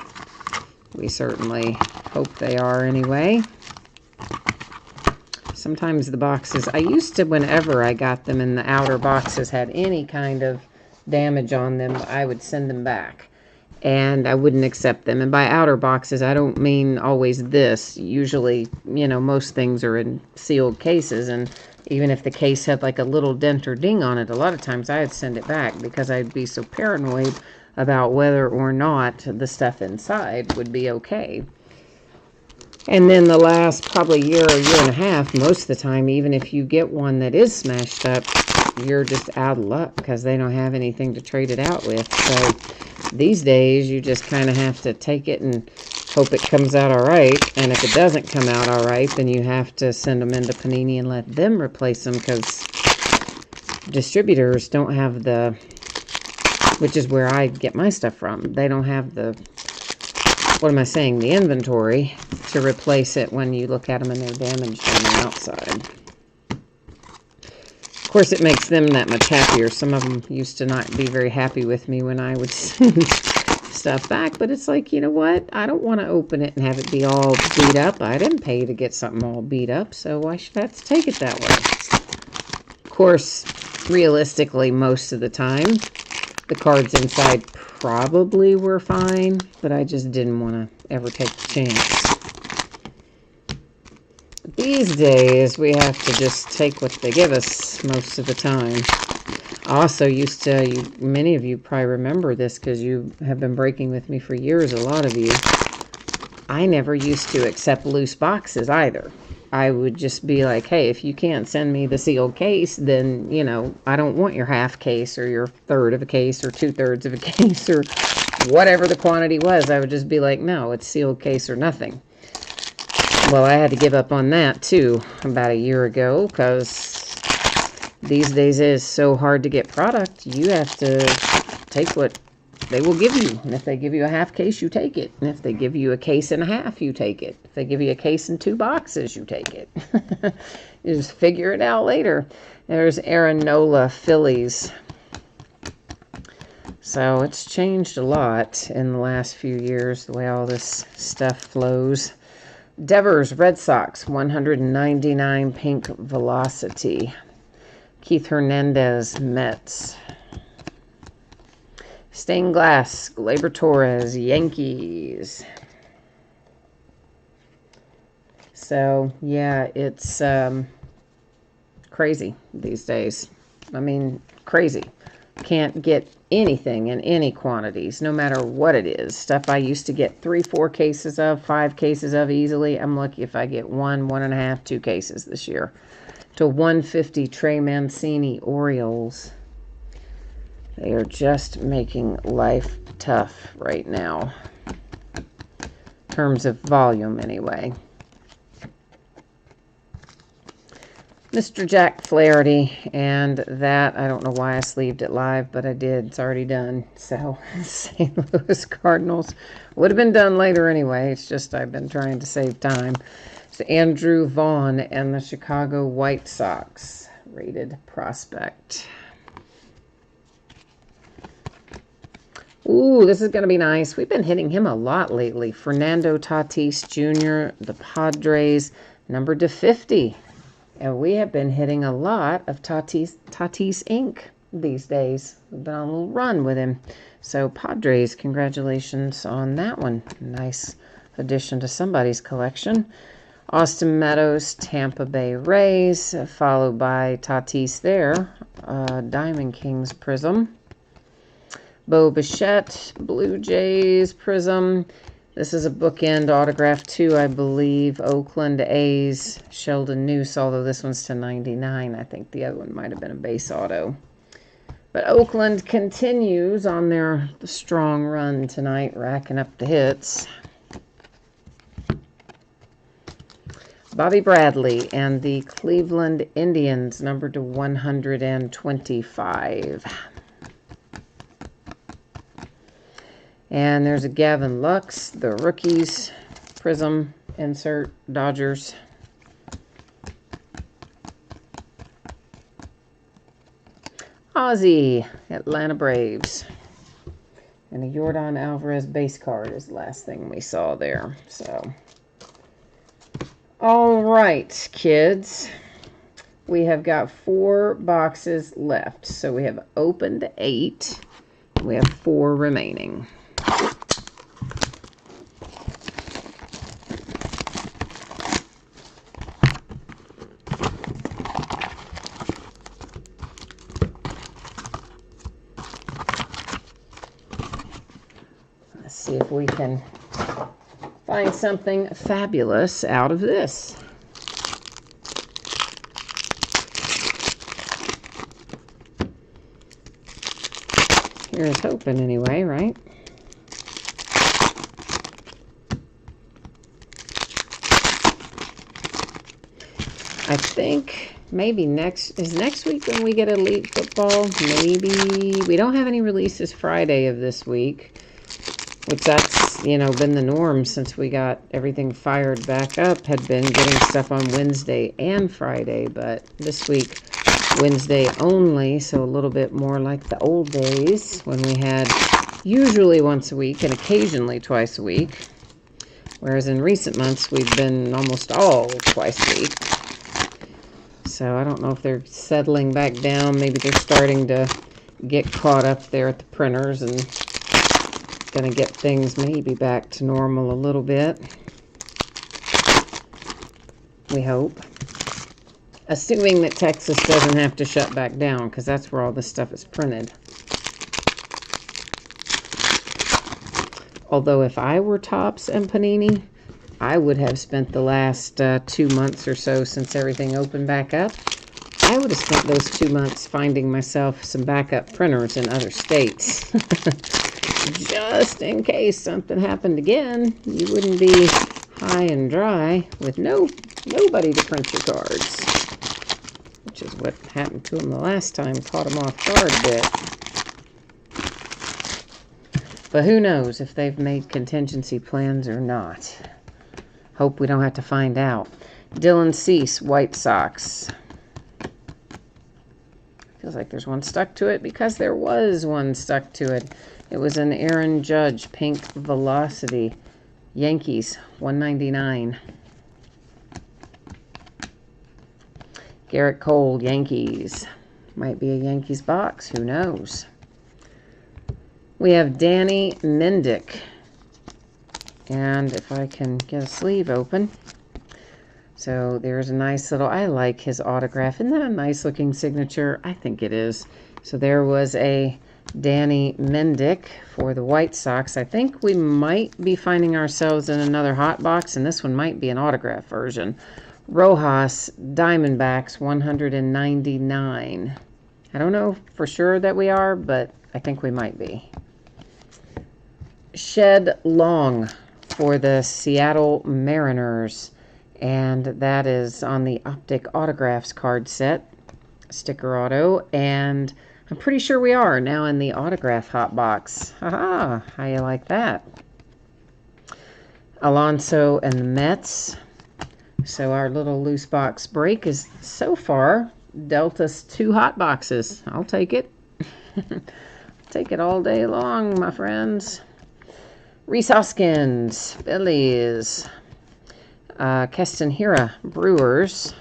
We certainly hope they are anyway. Sometimes the boxes, I used to, whenever I got them and the outer boxes had any kind of damage on them, I would send them back. And I wouldn't accept them. And by outer boxes, I don't mean always this. Usually, you know, most things are in sealed cases. And even if the case had like a little dent or ding on it, a lot of times I'd send it back because I'd be so paranoid about whether or not the stuff inside would be okay. And then the last probably year or year and a half, most of the time, even if you get one that is smashed up, you're just out of luck because they don't have anything to trade it out with. So these days, you just kind of have to take it and hope it comes out all right. And if it doesn't come out all right, then you have to send them into Panini and let them replace them because distributors don't have the, which is where I get my stuff from. They don't have the, what am I saying, the inventory to replace it when you look at them and they're damaged on the outside. Of course, it makes them that much happier. Some of them used to not be very happy with me when I would send stuff back, but it's like, you know what? I don't want to open it and have it be all beat up. I didn't pay to get something all beat up, so why should I have to take it that way? Of course, realistically, most of the time, the cards inside probably were fine, but I just didn't want to ever take the chance. These days, we have to just take what they give us most of the time. I also used to, many of you probably remember this because you have been breaking with me for years, a lot of you. I never used to accept loose boxes either. I would just be like, hey, if you can't send me the sealed case, then, you know, I don't want your half case or your third of a case or 2/3 of a case or whatever the quantity was. I would just be like, no, it's sealed case or nothing. Well, I had to give up on that, too, about a year ago, because these days it is so hard to get product. You have to take what they will give you. And if they give you a half case, you take it. And if they give you a case and a half, you take it. If they give you a case and 2 boxes, you take it. You just figure it out later. There's Aaron Nola, Phillies. So it's changed a lot in the last few years, the way all this stuff flows. Devers, Red Sox, 199 pink velocity. Keith Hernandez, Mets. Stained glass, Gleyber Torres, Yankees. So, yeah, it's crazy these days. I mean, crazy. Can't get anything in any quantities, no matter what it is. Stuff I used to get 3, 4 cases of, 5 cases of easily. I'm lucky if I get 1, 1.5, 2 cases this year. To 150 Trey Mancini Orioles. They are just making life tough right now. In terms of volume, anyway. Mr. Jack Flaherty, and that, I don't know why I sleeved it live, but I did. It's already done. So, St. Louis Cardinals would have been done later anyway. It's just I've been trying to save time. So, Andrew Vaughn and the Chicago White Sox, rated prospect. Ooh, this is going to be nice. We've been hitting him a lot lately. Fernando Tatis Jr., the Padres, numbered to 50. And we have been hitting a lot of Tatis Inc. these days. We've been on a little run with him. So, Padres, congratulations on that one. Nice addition to somebody's collection. Austin Meadows, Tampa Bay Rays, followed by Tatis there. Diamond Kings Prism. Bo Bichette, Blue Jays Prism. This is a bookend autograph too, I believe. Oakland A's, Sheldon Neuse, although this one's to 99. I think the other one might have been a base auto. But Oakland continues on their strong run tonight, racking up the hits. Bobby Bradley and the Cleveland Indians, numbered to 125. And there's a Gavin Lux, the rookies, Prism, insert, Dodgers. Ozzie, Atlanta Braves. And a Yordan Alvarez base card is the last thing we saw there. So, all right, kids. We have got 4 boxes left. So we have opened 8. We have 4 remaining. Let's see if we can find something fabulous out of this. Here's hoping anyway, right? I think maybe next week when we get Elite Football. Maybe we don't have any releases Friday of this week, which that's, you know, been the norm since we got everything fired back up, had been getting stuff on Wednesday and Friday, but this week Wednesday only, so a little bit more like the old days when we had usually once a week and occasionally twice a week, whereas in recent months we've been almost all twice a week. So I don't know if they're settling back down. Maybe they're starting to get caught up there at the printers and going to get things maybe back to normal a little bit. We hope. Assuming that Texas doesn't have to shut back down, because that's where all this stuff is printed. Although if I were Topps and Panini, I would have spent the last 2 months or so since everything opened back up. I would have spent those 2 months finding myself some backup printers in other states. Just in case something happened again, you wouldn't be high and dry with nobody to print your cards. Which is what happened to him the last time, caught him off guard a bit. But who knows if they've made contingency plans or not. Hope we don't have to find out. Dylan Cease, White Sox. Feels like there's one stuck to it because there was one stuck to it. It was an Aaron Judge, Pink Velocity. Yankees, 199. Garrett Cole, Yankees. Might be a Yankees box. Who knows? We have Danny Mendick. And if I can get a sleeve open. So there's a nice little, I like his autograph. Isn't that a nice looking signature? I think it is. So there was a Danny Mendick for the White Sox. I think we might be finding ourselves in another hot box, and this one might be an autograph version. Rojas, Diamondbacks, 199. I don't know for sure that we are, but I think we might be. Shed Long for the Seattle Mariners, and that is on the Optic Autographs card set, sticker auto, and I'm pretty sure we are now in the autograph hot box. Haha, how you like that? Alonso and the Mets. So our little loose box break is so far dealt us 2 hot boxes. I'll take it. Take it all day long, my friends. Rhys Hoskins, Phillies. Keston Hiura, Brewers.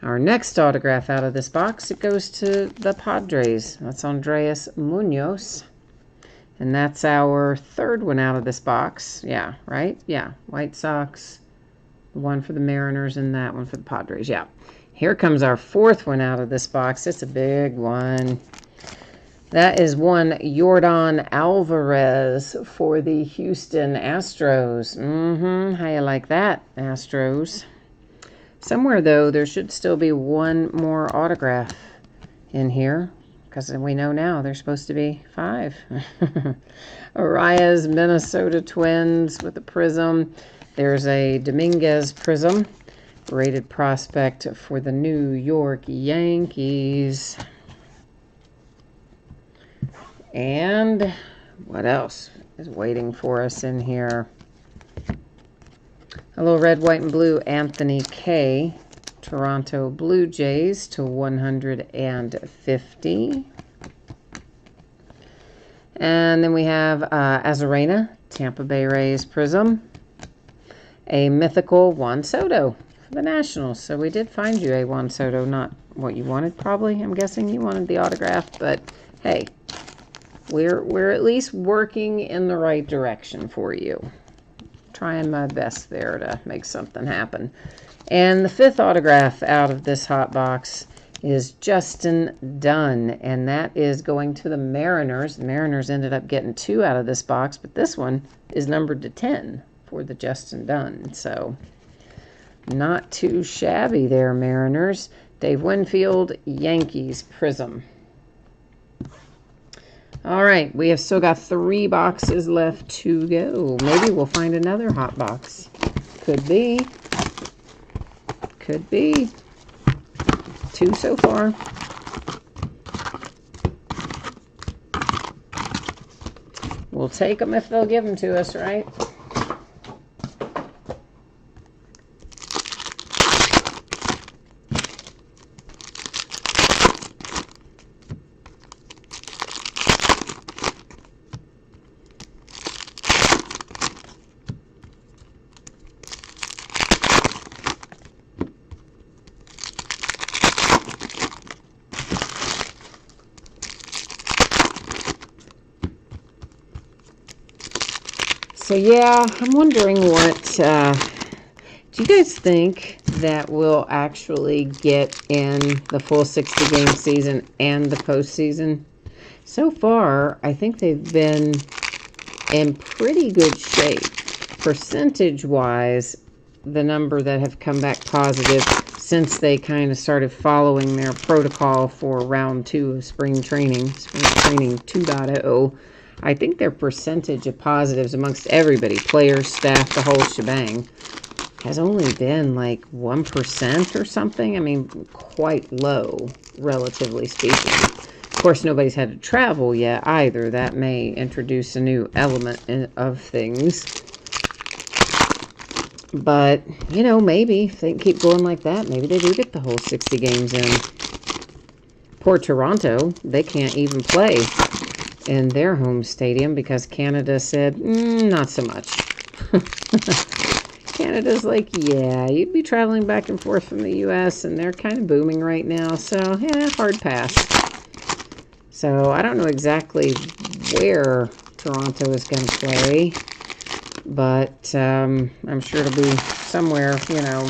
Our next autograph out of this box, it goes to the Padres. That's Andres Munoz. And that's our 3rd one out of this box. Yeah, right? Yeah, White Sox, the one for the Mariners, and that one for the Padres. Yeah. Here comes our 4th one out of this box. It's a big one. That is one Yordan Alvarez for the Houston Astros. How you like that, Astros? Somewhere, though, there should still be one more autograph in here, because we know now there's supposed to be 5. Arias, Minnesota Twins with a prism. There's a Dominguez prism, rated prospect for the New York Yankees. And what else is waiting for us in here? A little red, white, and blue Anthony Kay, Toronto Blue Jays to 150. And then we have Azarena, Tampa Bay Rays prism. A mythical Juan Soto for the Nationals. So we did find you a Juan Soto, not what you wanted probably. I'm guessing you wanted the autograph, but hey, we're at least working in the right direction for you. Trying my best there to make something happen. And the 5th autograph out of this hot box is Justin Dunn, and that is going to the Mariners. The Mariners ended up getting 2 out of this box, but this one is numbered to 10 for the Justin Dunn. So not too shabby there, Mariners. Dave Winfield, Yankees prism. All right, we have still got 3 boxes left to go. Maybe we'll find another hot box. Could be. Could be. 2 so far. We'll take them if they'll give them to us, right? So yeah, I'm wondering what, do you guys think that we'll actually get in the full 60-game season and the postseason? So far, I think they've been in pretty good shape. Percentage-wise, the number that have come back positive since they kind of started following their protocol for round 2 of spring training 2.0, I think their percentage of positives amongst everybody, players, staff, the whole shebang, has only been like 1% or something. I mean, quite low, relatively speaking. Of course, nobody's had to travel yet either. That may introduce a new element of things. But, you know, maybe if they can keep going like that, maybe they do get the whole 60 games in. Poor Toronto, they can't even play in their home stadium because Canada said, not so much. Canada's like, yeah, you'd be traveling back and forth from the U.S. and they're kind of booming right now, so yeah, hard pass. So I don't know exactly where Toronto is going to play, but I'm sure it'll be somewhere, you know,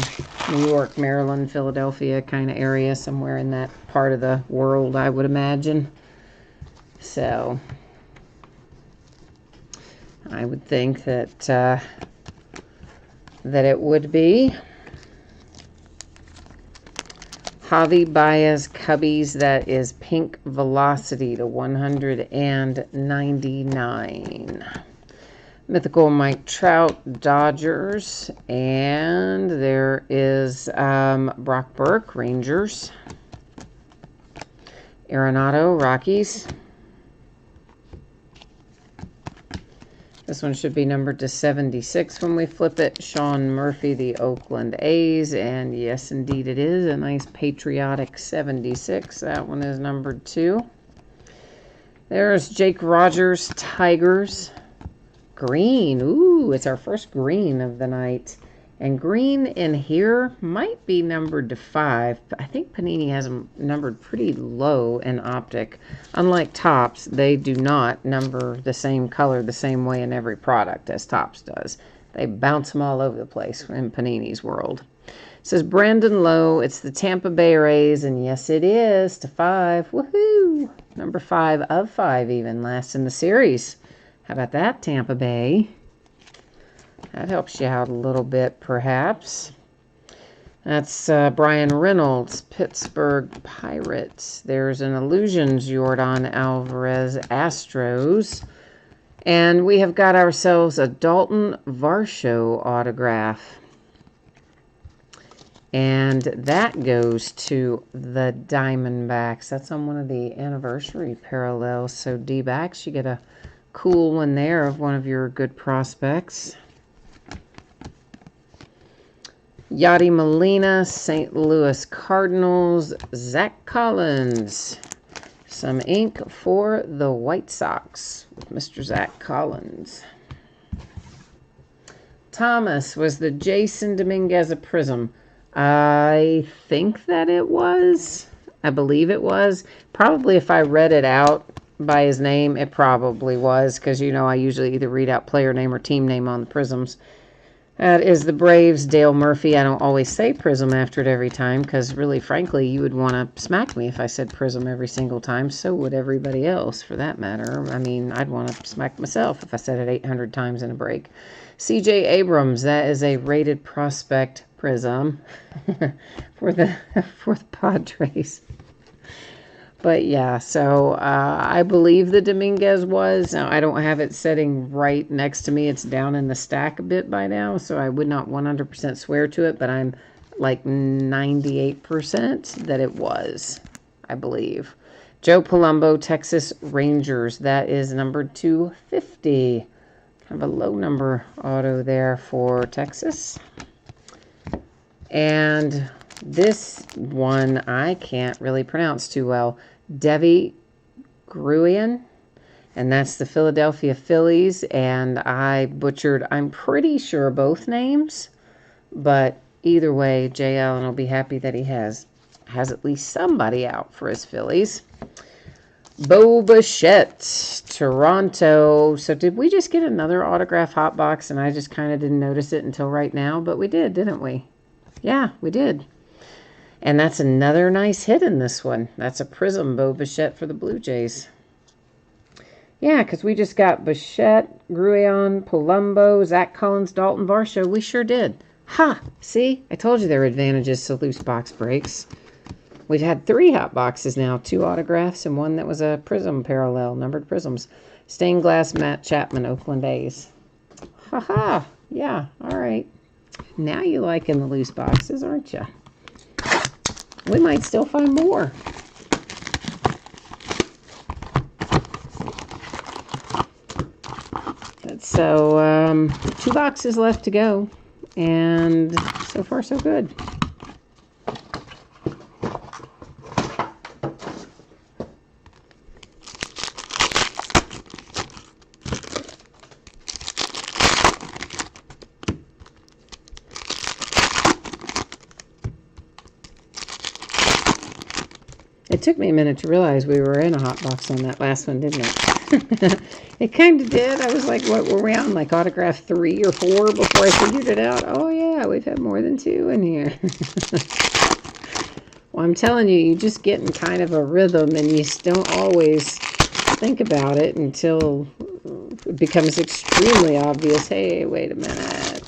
New York, Maryland, Philadelphia kind of area, somewhere in that part of the world, I would imagine. So I would think that that it would be Javi Baez Cubbies. That is pink velocity to 199. Mythical Mike Trout, Dodgers. And there is Brock Burke, Rangers. Arenado, Rockies. This one should be numbered to 76 when we flip it. Sean Murphy, the Oakland A's. And yes, indeed it is. A nice patriotic 76. That one is numbered 2. There's Jake Rogers, Tigers. Green. Ooh, it's our first green of the night. And green in here might be numbered to 5. But I think Panini has them numbered pretty low in Optic. Unlike Topps, they do not number the same color the same way in every product as Topps does. They bounce them all over the place in Panini's world. It says Brandon Lowe. It's the Tampa Bay Rays, and yes, it is to 5. Woohoo! Number 5 of 5, even last in the series. How about that, Tampa Bay? That helps you out a little bit, perhaps. That's Brian Reynolds, Pittsburgh Pirates. There's an Illusions Yordan Alvarez, Astros. And we have got ourselves a Dalton Varsho autograph. And that goes to the Diamondbacks. That's on one of the anniversary parallels. So D-backs, you get a cool one there of one of your good prospects. Yadi Molina, St. Louis Cardinals, Zach Collins. Some ink for the White Sox with Mr. Zach Collins. Thomas was the Jason Dominguez a Prism. I think that it was. I believe it was. Probably if I read it out by his name, it probably was. Because, you know, I usually either read out player name or team name on the Prisms. That is the Braves, Dale Murphy. I don't always say Prism after it every time because really, frankly, you would want to smack me if I said Prism every single time. So would everybody else, for that matter. I mean, I'd want to smack myself if I said it 800 times in a break. C.J. Abrams, that is a rated prospect Prism for the Padres. But yeah, so I believe the Dominguez was. Now, I don't have it sitting right next to me. It's down in the stack a bit by now, so I would not 100% swear to it, but I'm like 98% that it was, I believe. Joe Palumbo, Texas Rangers. That is number 250. Kind of a low number auto there for Texas. And this one I can't really pronounce too well. Devi Gruyan, and that's the Philadelphia Phillies, and I butchered, I'm pretty sure, both names, but either way, Jay Allen will be happy that he has at least somebody out for his Phillies. Bo Bichette, Toronto. So did we just get another autograph hot box, and I just kind of didn't notice it until right now, but we did, didn't we? Yeah, we did. And that's another nice hit in this one. That's a Prism Bo Bichette for the Blue Jays. Yeah, because we just got Bichette, Gruyan, Palumbo, Zach Collins, Dalton Varsho. We sure did. Ha! See? I told you there were advantages to loose box breaks. We've had 3 hot boxes now. 2 autographs and 1 that was a Prism parallel, numbered Prisms. Stained glass, Matt Chapman, Oakland A's. Ha-ha! Yeah, all right. Now you're liking the loose boxes, aren't you? We might still find more. So, 2 boxes left to go. And so far, so good. It took me a minute to realize we were in a hot box on that last one, didn't it? It kind of did. I was like, what were we on? Like autograph 3 or 4 before I figured it out. Oh, yeah, we've had more than 2 in here. Well, I'm telling you, you just get in kind of a rhythm and you don't always think about it until it becomes extremely obvious. Hey, wait a minute.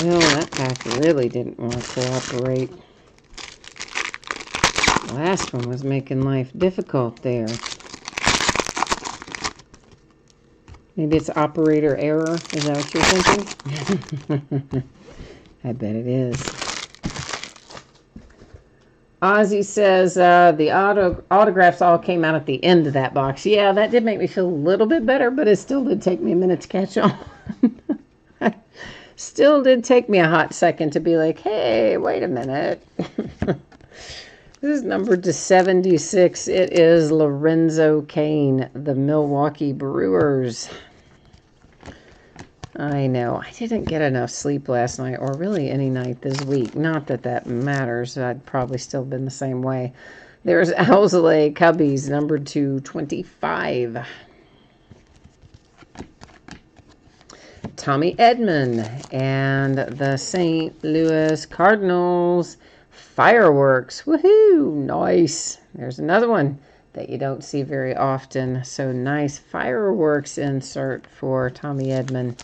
Well, that pack really didn't want to cooperate. The last one was making life difficult there. Maybe it's operator error. Is that what you're thinking? I bet it is. Ozzy says the autographs all came out at the end of that box. Yeah, that did make me feel a little bit better, but it still did take me a minute to catch on. Still did take me a hot second to be like, hey, wait a minute. This is numbered to 76. It is Lorenzo Cain, the Milwaukee Brewers. I know. I didn't get enough sleep last night, or really any night this week. Not that that matters. I'd probably still been the same way. There's Owsley Cubbies, numbered to 25. Tommy Edman and the St. Louis Cardinals. Fireworks. Woohoo! Nice. There's another one that you don't see very often. So nice fireworks insert for Tommy Edman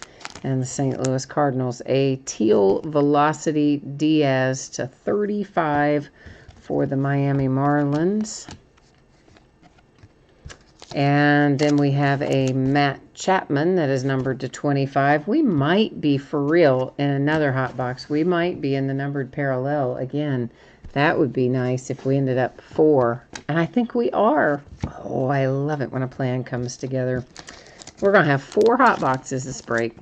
and the St. Louis Cardinals. A Teal Velocity Diaz to 35 for the Miami Marlins. And then we have a Matt Chapman that is numbered to 25. We might be, for real, in another hot box. We might be in the numbered parallel again. That would be nice if we ended up 4. And I think we are. Oh, I love it when a plan comes together. We're going to have 4 hot boxes this break.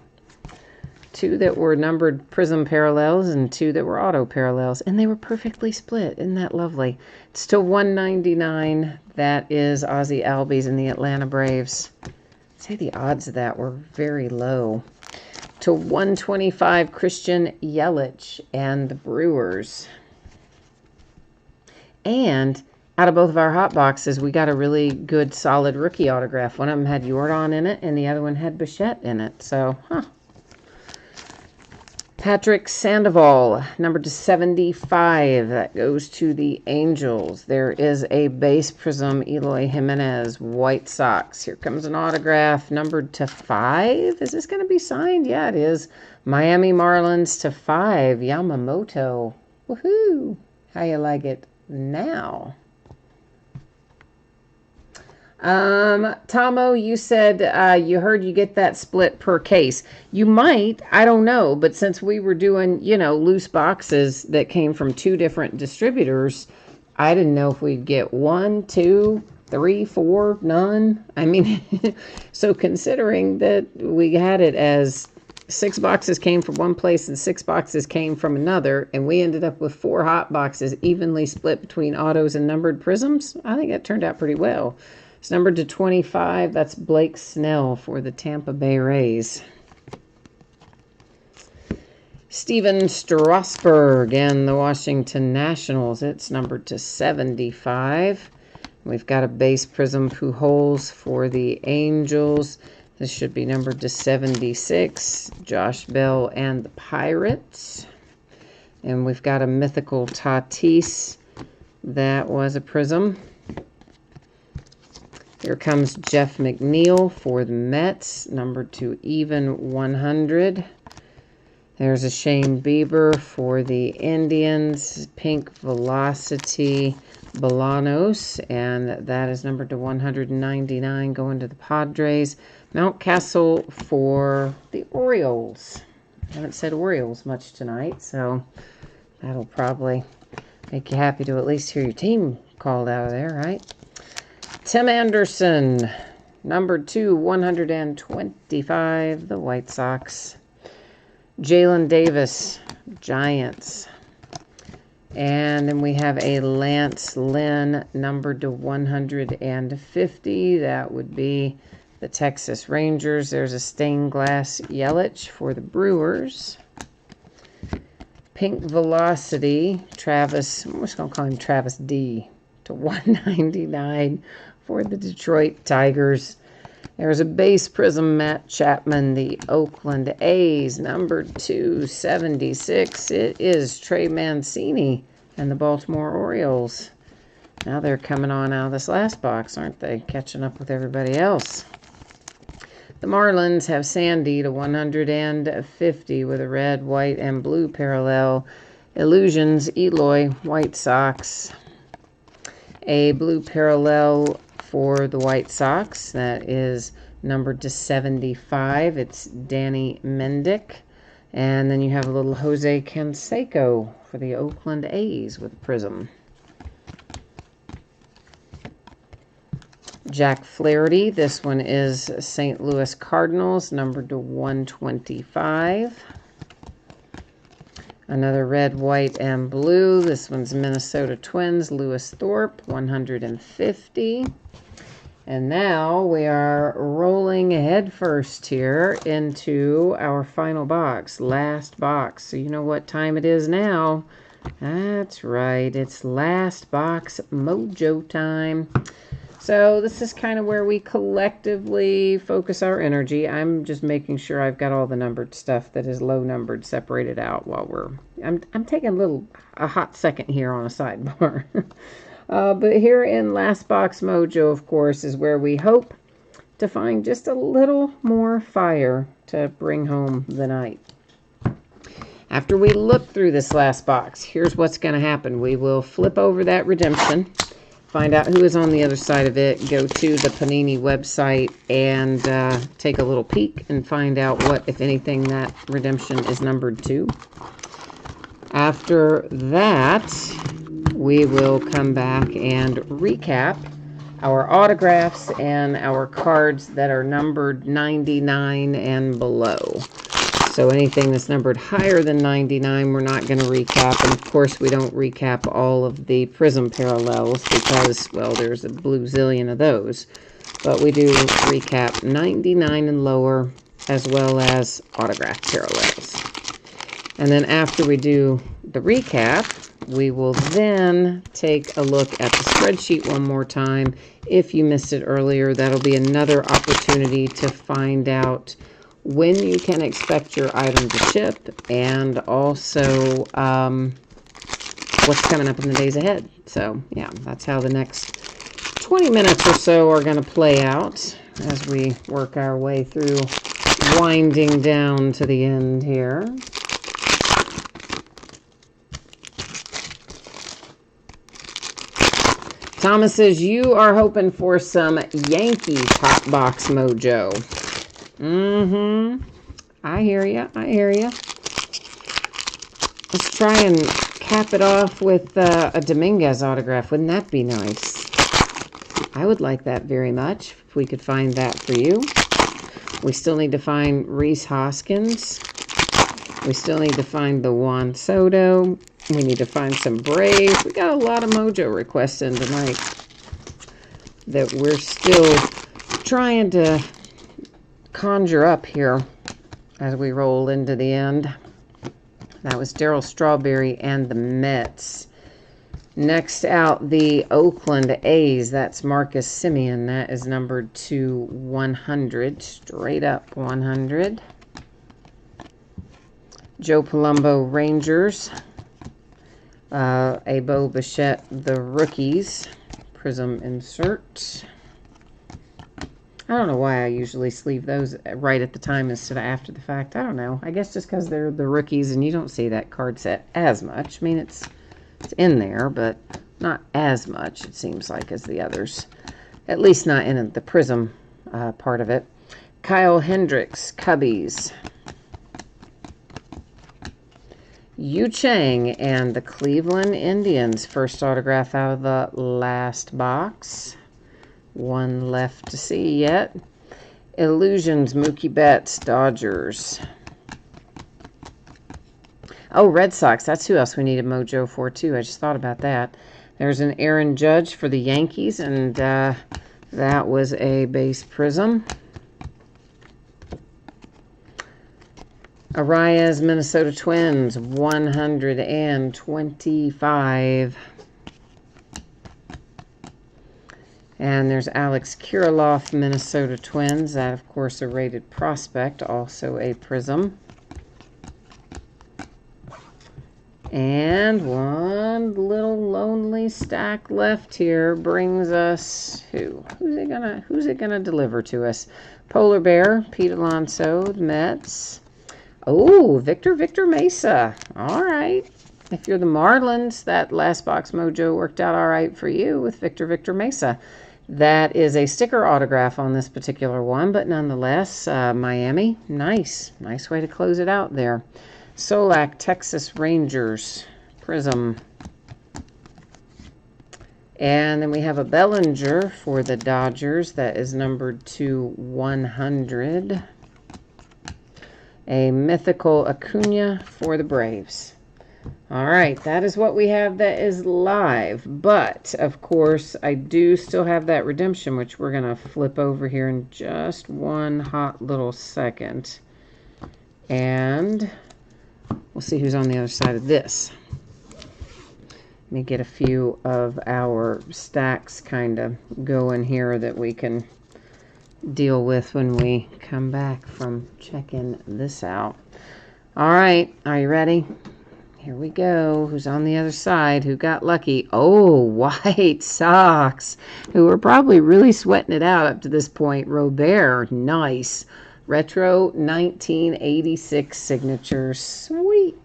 2 that were numbered prism parallels and 2 that were auto parallels. And they were perfectly split. Isn't that lovely? It's to 199. That is Ozzie Albies and the Atlanta Braves. I'd say the odds of that were very low. To 125, Christian Yelich and the Brewers. And out of both of our hot boxes, we got a really good, solid rookie autograph. One of them had Jordan in it, and the other one had Bichette in it. So, Patrick Sandoval, number to 75. That goes to the Angels. There is a base prism, Eloy Jimenez, White Sox. Here comes an autograph, numbered to 5. Is this going to be signed? Yeah, it is. Miami Marlins to 5, Yamamoto. Woohoo! How you like it now? Tomo, you said you heard you get that split per case. You might, I don't know, but since we were doing, loose boxes that came from 2 different distributors, I didn't know if we'd get 1, 2, 3, 4, none. I mean, so considering that we had it as 6 boxes came from one place and 6 boxes came from another, and we ended up with 4 hot boxes evenly split between autos and numbered prisms, I think that turned out pretty well. It's numbered to 25. That's Blake Snell for the Tampa Bay Rays. Steven Strasburg and the Washington Nationals. It's numbered to 75. We've got a base prism Pujols for the Angels. This should be numbered to 76. Josh Bell and the Pirates. And we've got a mythical Tatis. That was a prism. Here comes Jeff McNeil for the Mets, numbered to even 100. There's a Shane Bieber for the Indians, Pink Velocity Bolanos, and that is numbered to 199, going to the Padres. Mountcastle for the Orioles. I haven't said Orioles much tonight, so that'll probably make you happy to at least hear your team called out of there, right? Tim Anderson, number 2, 125, the White Sox. Jalen Davis, Giants. And then we have a Lance Lynn, numbered to 150. That would be the Texas Rangers. There's a stained glass Yelich for the Brewers. Pink Velocity, Travis, I'm just going to call him Travis D, to 199 for the Detroit Tigers. There's a base prism Matt Chapman, the Oakland A's, numbered 276. It is Trey Mancini and the Baltimore Orioles. Now they're coming on out of this last box, aren't they? Catching up with everybody else. The Marlins have Sandy to 150 with a red, white, and blue parallel. Illusions, Eloy, White Sox. A blue parallel for the White Sox. That is numbered to 75. It's Danny Mendick. And then you have a little Jose Canseco for the Oakland A's with a prism. Jack Flaherty. This one is St. Louis Cardinals, numbered to 125. Another red, white, and blue. This one's Minnesota Twins, Lewis Thorpe, 150. And now we are rolling head first here into our final box, last box. So you know what time it is now. That's right, it's last box mojo time. So this is kind of where we collectively focus our energy. I'm just making sure I've got all the numbered stuff that is low numbered separated out while I'm taking a hot second here on a sidebar. But here in Last Box Mojo, of course, is where we hope to find just a little more fire to bring home the night. After we look through this last box, here's what's going to happen. We will flip over that redemption, find out who is on the other side of it, go to the Panini website, and take a little peek and find out what, if anything, that redemption is numbered to. After that, we will come back and recap our autographs and our cards that are numbered 99 and below. So anything that's numbered higher than 99, we're not going to recap. And of course, we don't recap all of the Prism parallels because, well, there's a blue zillion of those. But we do recap 99 and lower as well as autograph parallels. And then after we do the recap, we will then take a look at the spreadsheet one more time. If you missed it earlier, that'll be another opportunity to find out when you can expect your item to ship, and also what's coming up in the days ahead. So yeah, that's how the next 20 minutes or so are going to play out as we work our way through winding down to the end here. Thomas says you are hoping for some Yankee top box mojo. I hear you. I hear you. Let's try and cap it off with a Dominguez autograph. Wouldn't that be nice? I would like that very much if we could find that for you. We still need to find Rhys Hoskins. We still need to find the Juan Soto. We need to find some Braves. We got a lot of mojo requests in tonight that we're still trying to conjure up here as we roll into the end. That was Darryl Strawberry and the Mets. Next out, the Oakland A's. That's Marcus Semien. That is numbered to 100, straight up 100. Joe Palumbo, Rangers. Abo Bichette, the Rookies. Prism insert. I don't know why I usually sleeve those right at the time instead of after the fact. I don't know. I guess just because they're the rookies and you don't see that card set as much. I mean, it's in there, but not as much, it seems like, as the others. At least not in the Prism part of it. Kyle Hendricks, Cubbies. Yu Chang and the Cleveland Indians. First autograph out of the last box. One left to see yet. Illusions, Mookie Betts, Dodgers. Oh, Red Sox. That's who else we needed mojo for, too. I just thought about that. There's an Aaron Judge for the Yankees, and that was a base Prism. Arias, Minnesota Twins, 125. And there's Alex Kirilloff, Minnesota Twins. That, of course, a rated prospect, also a Prism. And one little lonely stack left here brings us who? Who's it gonna deliver to us? Polar Bear, Pete Alonso, the Mets. Oh, Victor Mesa. All right. If you're the Marlins, that last box mojo worked out all right for you with Victor Mesa. That is a sticker autograph on this particular one, but nonetheless, Miami, nice way to close it out there. Solak, Texas Rangers, Prism. And then we have a Bellinger for the Dodgers that is numbered to 100. A mythical Acuna for the Braves. All right, that is what we have that is live. But, of course, I do still have that redemption, which we're going to flip over here in just one hot little second. And we'll see who's on the other side of this. Let me get a few of our stacks kind of going here that we can deal with when we come back from checking this out. All right, are you ready? Here we go. Who's on the other side? Who got lucky? Oh, White Sox, who were probably really sweating it out up to this point. Robert, nice. Retro 1986 signatures. Sweet.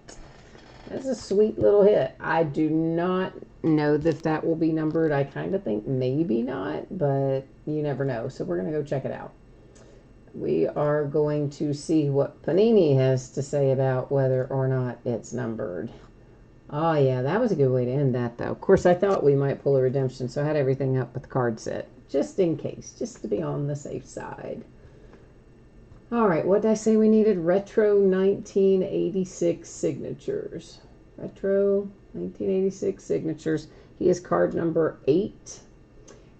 That's a sweet little hit. I do not know if that will be numbered. I kind of think maybe not, but you never know. So we're going to go check it out. We are going to see what Panini has to say about whether or not it's numbered. Oh, yeah, that was a good way to end that, though. Of course, I thought we might pull a redemption, so I had everything up with the card set, just in case, just to be on the safe side. All right, what did I say we needed? Retro 1986 signatures. Retro 1986 signatures. He is card number 8.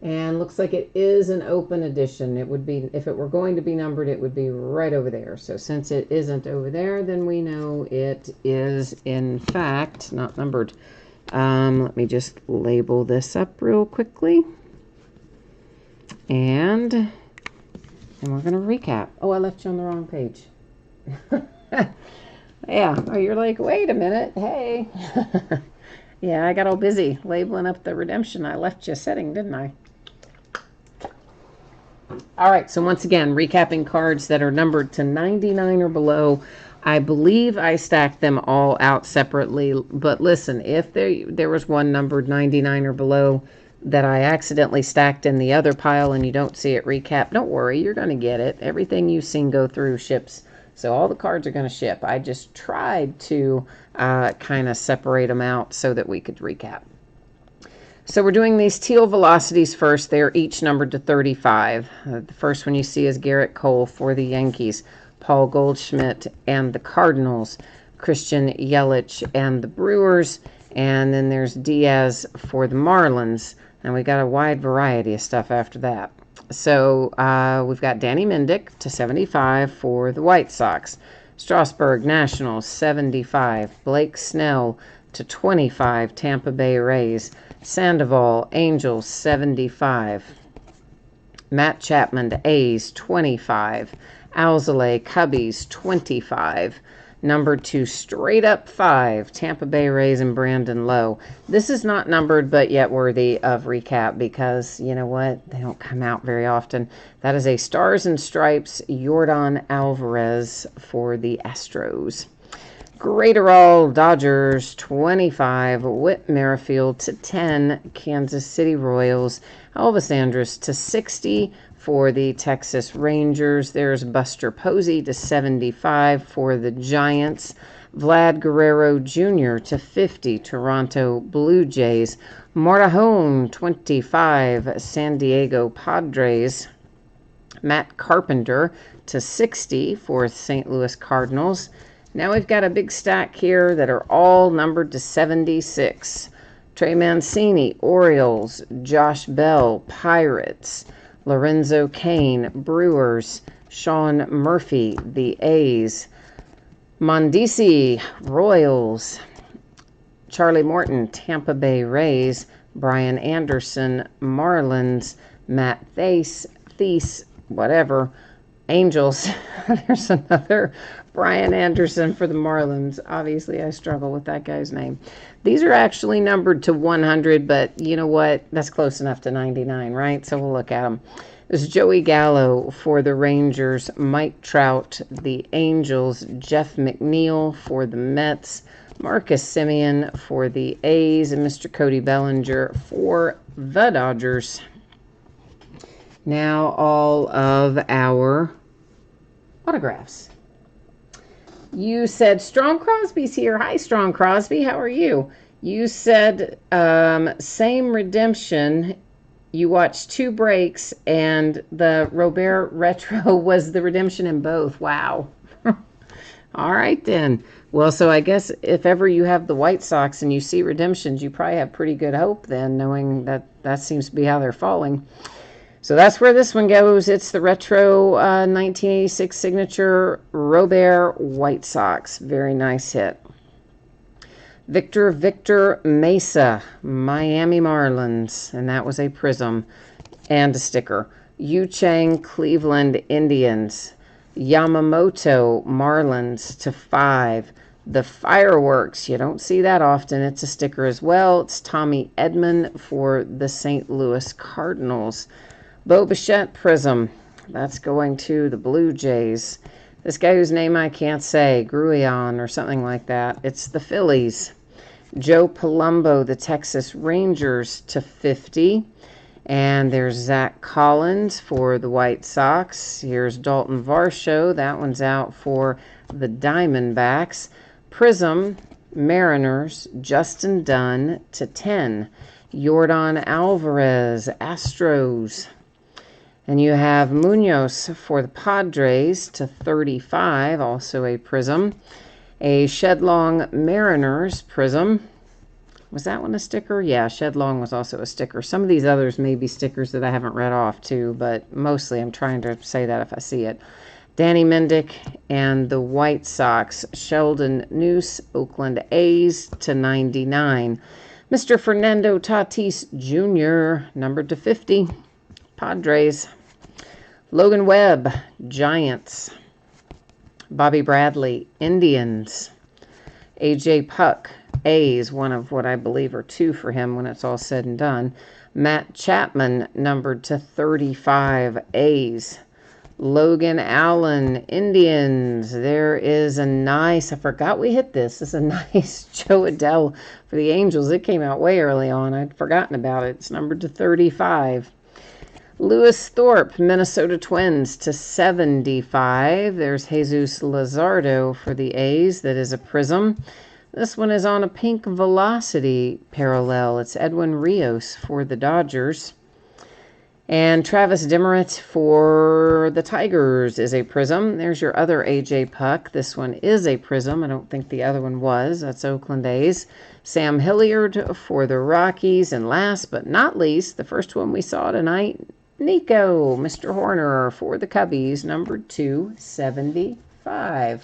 And looks like it is an open edition. It would be, if it were going to be numbered, it would be right over there. So since it isn't over there, then we know it is, in fact, not numbered. Let me just label this up real quickly. And we're going to recap. Oh, I left you on the wrong page. Yeah. Oh, you're like, wait a minute. Hey. Yeah, I got all busy labeling up the redemption. I left you a setting, didn't I? All right, so once again, recapping cards that are numbered to 99 or below. I believe I stacked them all out separately, but listen, if there was one numbered 99 or below that I accidentally stacked in the other pile and you don't see it recap, don't worry, you're going to get it. Everything you've seen go through ships, so all the cards are going to ship. I just tried to kind of separate them out so that we could recap. So we're doing these teal velocities first. They're each numbered to 35. The first one you see is Garrett Cole for the Yankees, Paul Goldschmidt and the Cardinals, Christian Yelich and the Brewers, and then there's Diaz for the Marlins. And we got a wide variety of stuff after that. So we've got Danny Mendick to 75 for the White Sox, Strasburg Nationals 75, Blake Snell to 25, Tampa Bay Rays, Sandoval Angels 75, Matt Chapman to A's 25, Alzolay Cubbies 25, number 2 straight up 5, Tampa Bay Rays and Brandon Lowe. This is not numbered but yet worthy of recap because you know what, they don't come out very often. That is a Stars and Stripes Yordan Alvarez for the Astros. Graterol Dodgers 25, Whit Merrifield to 10, Kansas City Royals, Elvis Andrus to 60 for the Texas Rangers. There's Buster Posey to 75 for the Giants, Vlad Guerrero Jr. to 50, Toronto Blue Jays, Morejon 25, San Diego Padres, Matt Carpenter to 60 for St. Louis Cardinals. Now we've got a big stack here that are all numbered to 76. Trey Mancini, Orioles, Josh Bell, Pirates, Lorenzo Cain, Brewers, Sean Murphy, the A's, Mondesi, Royals, Charlie Morton, Tampa Bay Rays, Brian Anderson, Marlins, Matt Thies, whatever, Angels. There's another Brian Anderson for the Marlins. Obviously, I struggle with that guy's name. These are actually numbered to 100, but you know what? That's close enough to 99, right? So we'll look at them. There's Joey Gallo for the Rangers, Mike Trout, the Angels, Jeff McNeil for the Mets, Marcus Semien for the A's, and Mr. Cody Bellinger for the Dodgers. Now all of our autographs. You said Strong Crosby's here. Hi, Strong Crosby. How are you? You said same redemption. You watched 2 breaks, and the Robert Retro was the redemption in both. Wow. All right, then. Well, so I guess if ever you have the White Sox and you see redemptions, you probably have pretty good hope then, knowing that that seems to be how they're falling. So that's where this one goes. It's the retro 1986 signature Robert White Sox. Very nice hit. Victor Mesa, Miami Marlins, and that was a prism and a sticker. Yu Chang, Cleveland Indians. Yamamoto, Marlins /5. The Fireworks, you don't see that often. It's a sticker as well. It's Tommy Edman for the St. Louis Cardinals. Bo Bichette Prism, that's going to the Blue Jays. This guy whose name I can't say, Grullon or something like that. It's the Phillies. Joe Palumbo, the Texas Rangers /50. And there's Zach Collins for the White Sox. Here's Dalton Varsho. That one's out for the Diamondbacks. Prism, Mariners, Justin Dunn /10. Yordan Alvarez, Astros. And you have Munoz for the Padres /35, also a prism. A Shedlong Mariners prism. Was that one a sticker? Yeah, Shedlong was also a sticker. Some of these others may be stickers that I haven't read off too, but mostly I'm trying to say that if I see it. Danny Mendick and the White Sox. Sheldon Noose, Oakland A's /99. Mr. Fernando Tatis Jr., numbered /50. Padres. Logan Webb, Giants. Bobby Bradley, Indians. AJ Puck, A's, one of what I believe are two for him when it's all said and done. Matt Chapman, numbered /35, A's. Logan Allen, Indians. There is a nice, I forgot we hit this. This is a nice Jo Adell for the Angels. It came out way early on. I'd forgotten about it. It's numbered /35. Lewis Thorpe, Minnesota Twins /75. There's Jesus Luzardo for the A's. That is a prism. This one is on a pink Velocity parallel. It's Edwin Rios for the Dodgers. And Travis Demeritte for the Tigers is a prism. There's your other AJ Puck. This one is a prism. I don't think the other one was. That's Oakland A's. Sam Hilliard for the Rockies. And last but not least, the first one we saw tonight, Nico, Mr. Horner for the Cubbies, numbered /275.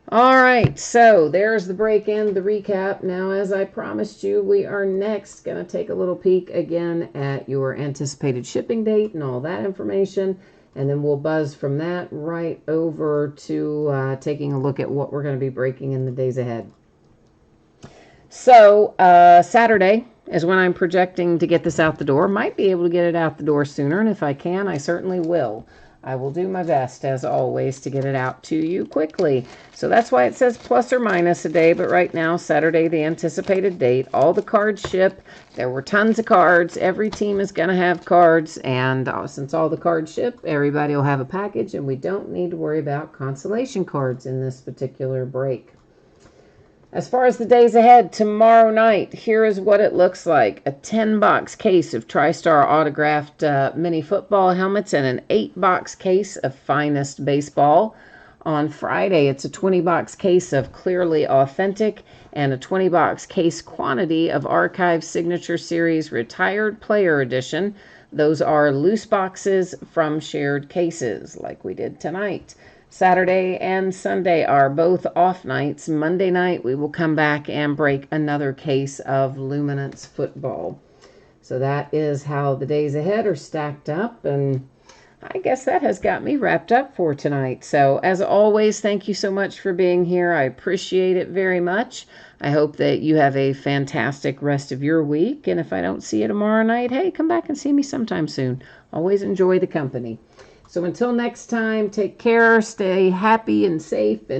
All right, so there's the break and the recap. Now, as I promised you, we are next going to take a little peek again at your anticipated shipping date and all that information, and then we'll buzz from that right over to taking a look at what we're going to be breaking in the days ahead. So, Saturday is when I'm projecting to get this out the door. Might be able to get it out the door sooner, and if I can, I certainly will. I will do my best, as always, to get it out to you quickly. So that's why it says plus or minus a day, but right now, Saturday, the anticipated date, all the cards ship. There were tons of cards. Every team is going to have cards, and since all the cards ship, everybody will have a package, and we don't need to worry about consolation cards in this particular break. As far as the days ahead, tomorrow night, here is what it looks like. A 10-box case of TriStar autographed mini football helmets and an 8-box case of Finest baseball. On Friday, it's a 20-box case of Clearly Authentic and a 20-box case quantity of Archive Signature Series Retired Player Edition. Those are loose boxes from shared cases, like we did tonight. Saturday and Sunday are both off nights. Monday night, we will come back and break another case of Luminance football. So that is how the days ahead are stacked up, and I guess that has got me wrapped up for tonight. So as always, thank you so much for being here. I appreciate it very much. I hope that you have a fantastic rest of your week, and if I don't see you tomorrow night, hey, come back and see me sometime soon. Always enjoy the company. So until next time, take care, stay happy and safe, and